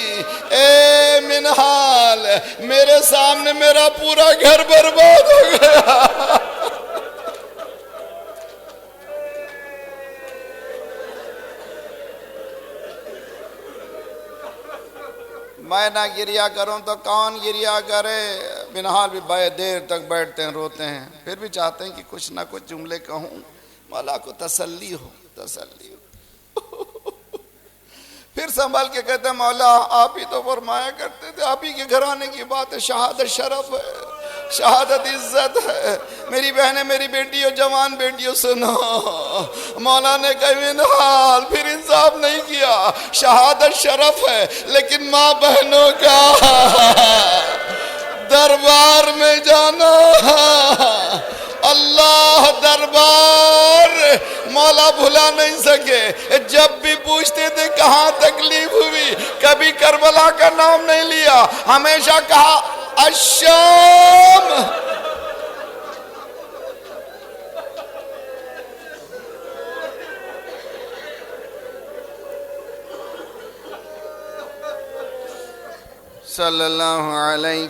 اے منہال میرے سامنے میرا پورا گھر برباد ہو گیا. میں نہ گریا کروں تو کون گریا کرے. منہال بھی بڑے دیر تک بیٹھتے ہیں روتے ہیں. پھر بھی چاہتے ہیں کہ کچھ نہ کچھ جملے کہوں مولا کو تسلی ہو تسلی ہو. پھر سنبھل کے کہتے ہیں مولا آپ ہی تو فرمایا کرتے تھے آپ ہی کے گھرانے کی بات ہے. شہادت شرف ہے شہادت عزت ہے. میری بہنیں میری بیٹیوں جوان بیٹیوں سنو. مولا نے کہا منہال پھر انصاف نہیں کیا. شہادت شرف ہے لیکن ماں بہنوں کا دربار میں جانا. اللہ دربار مولا بھلا نہیں سکے. جب بھی پوچھتے تھے کہاں تکلیف ہوئی کبھی کربلا کا نام نہیں لیا. ہمیشہ کہا الشام. صلی اللہ علیہ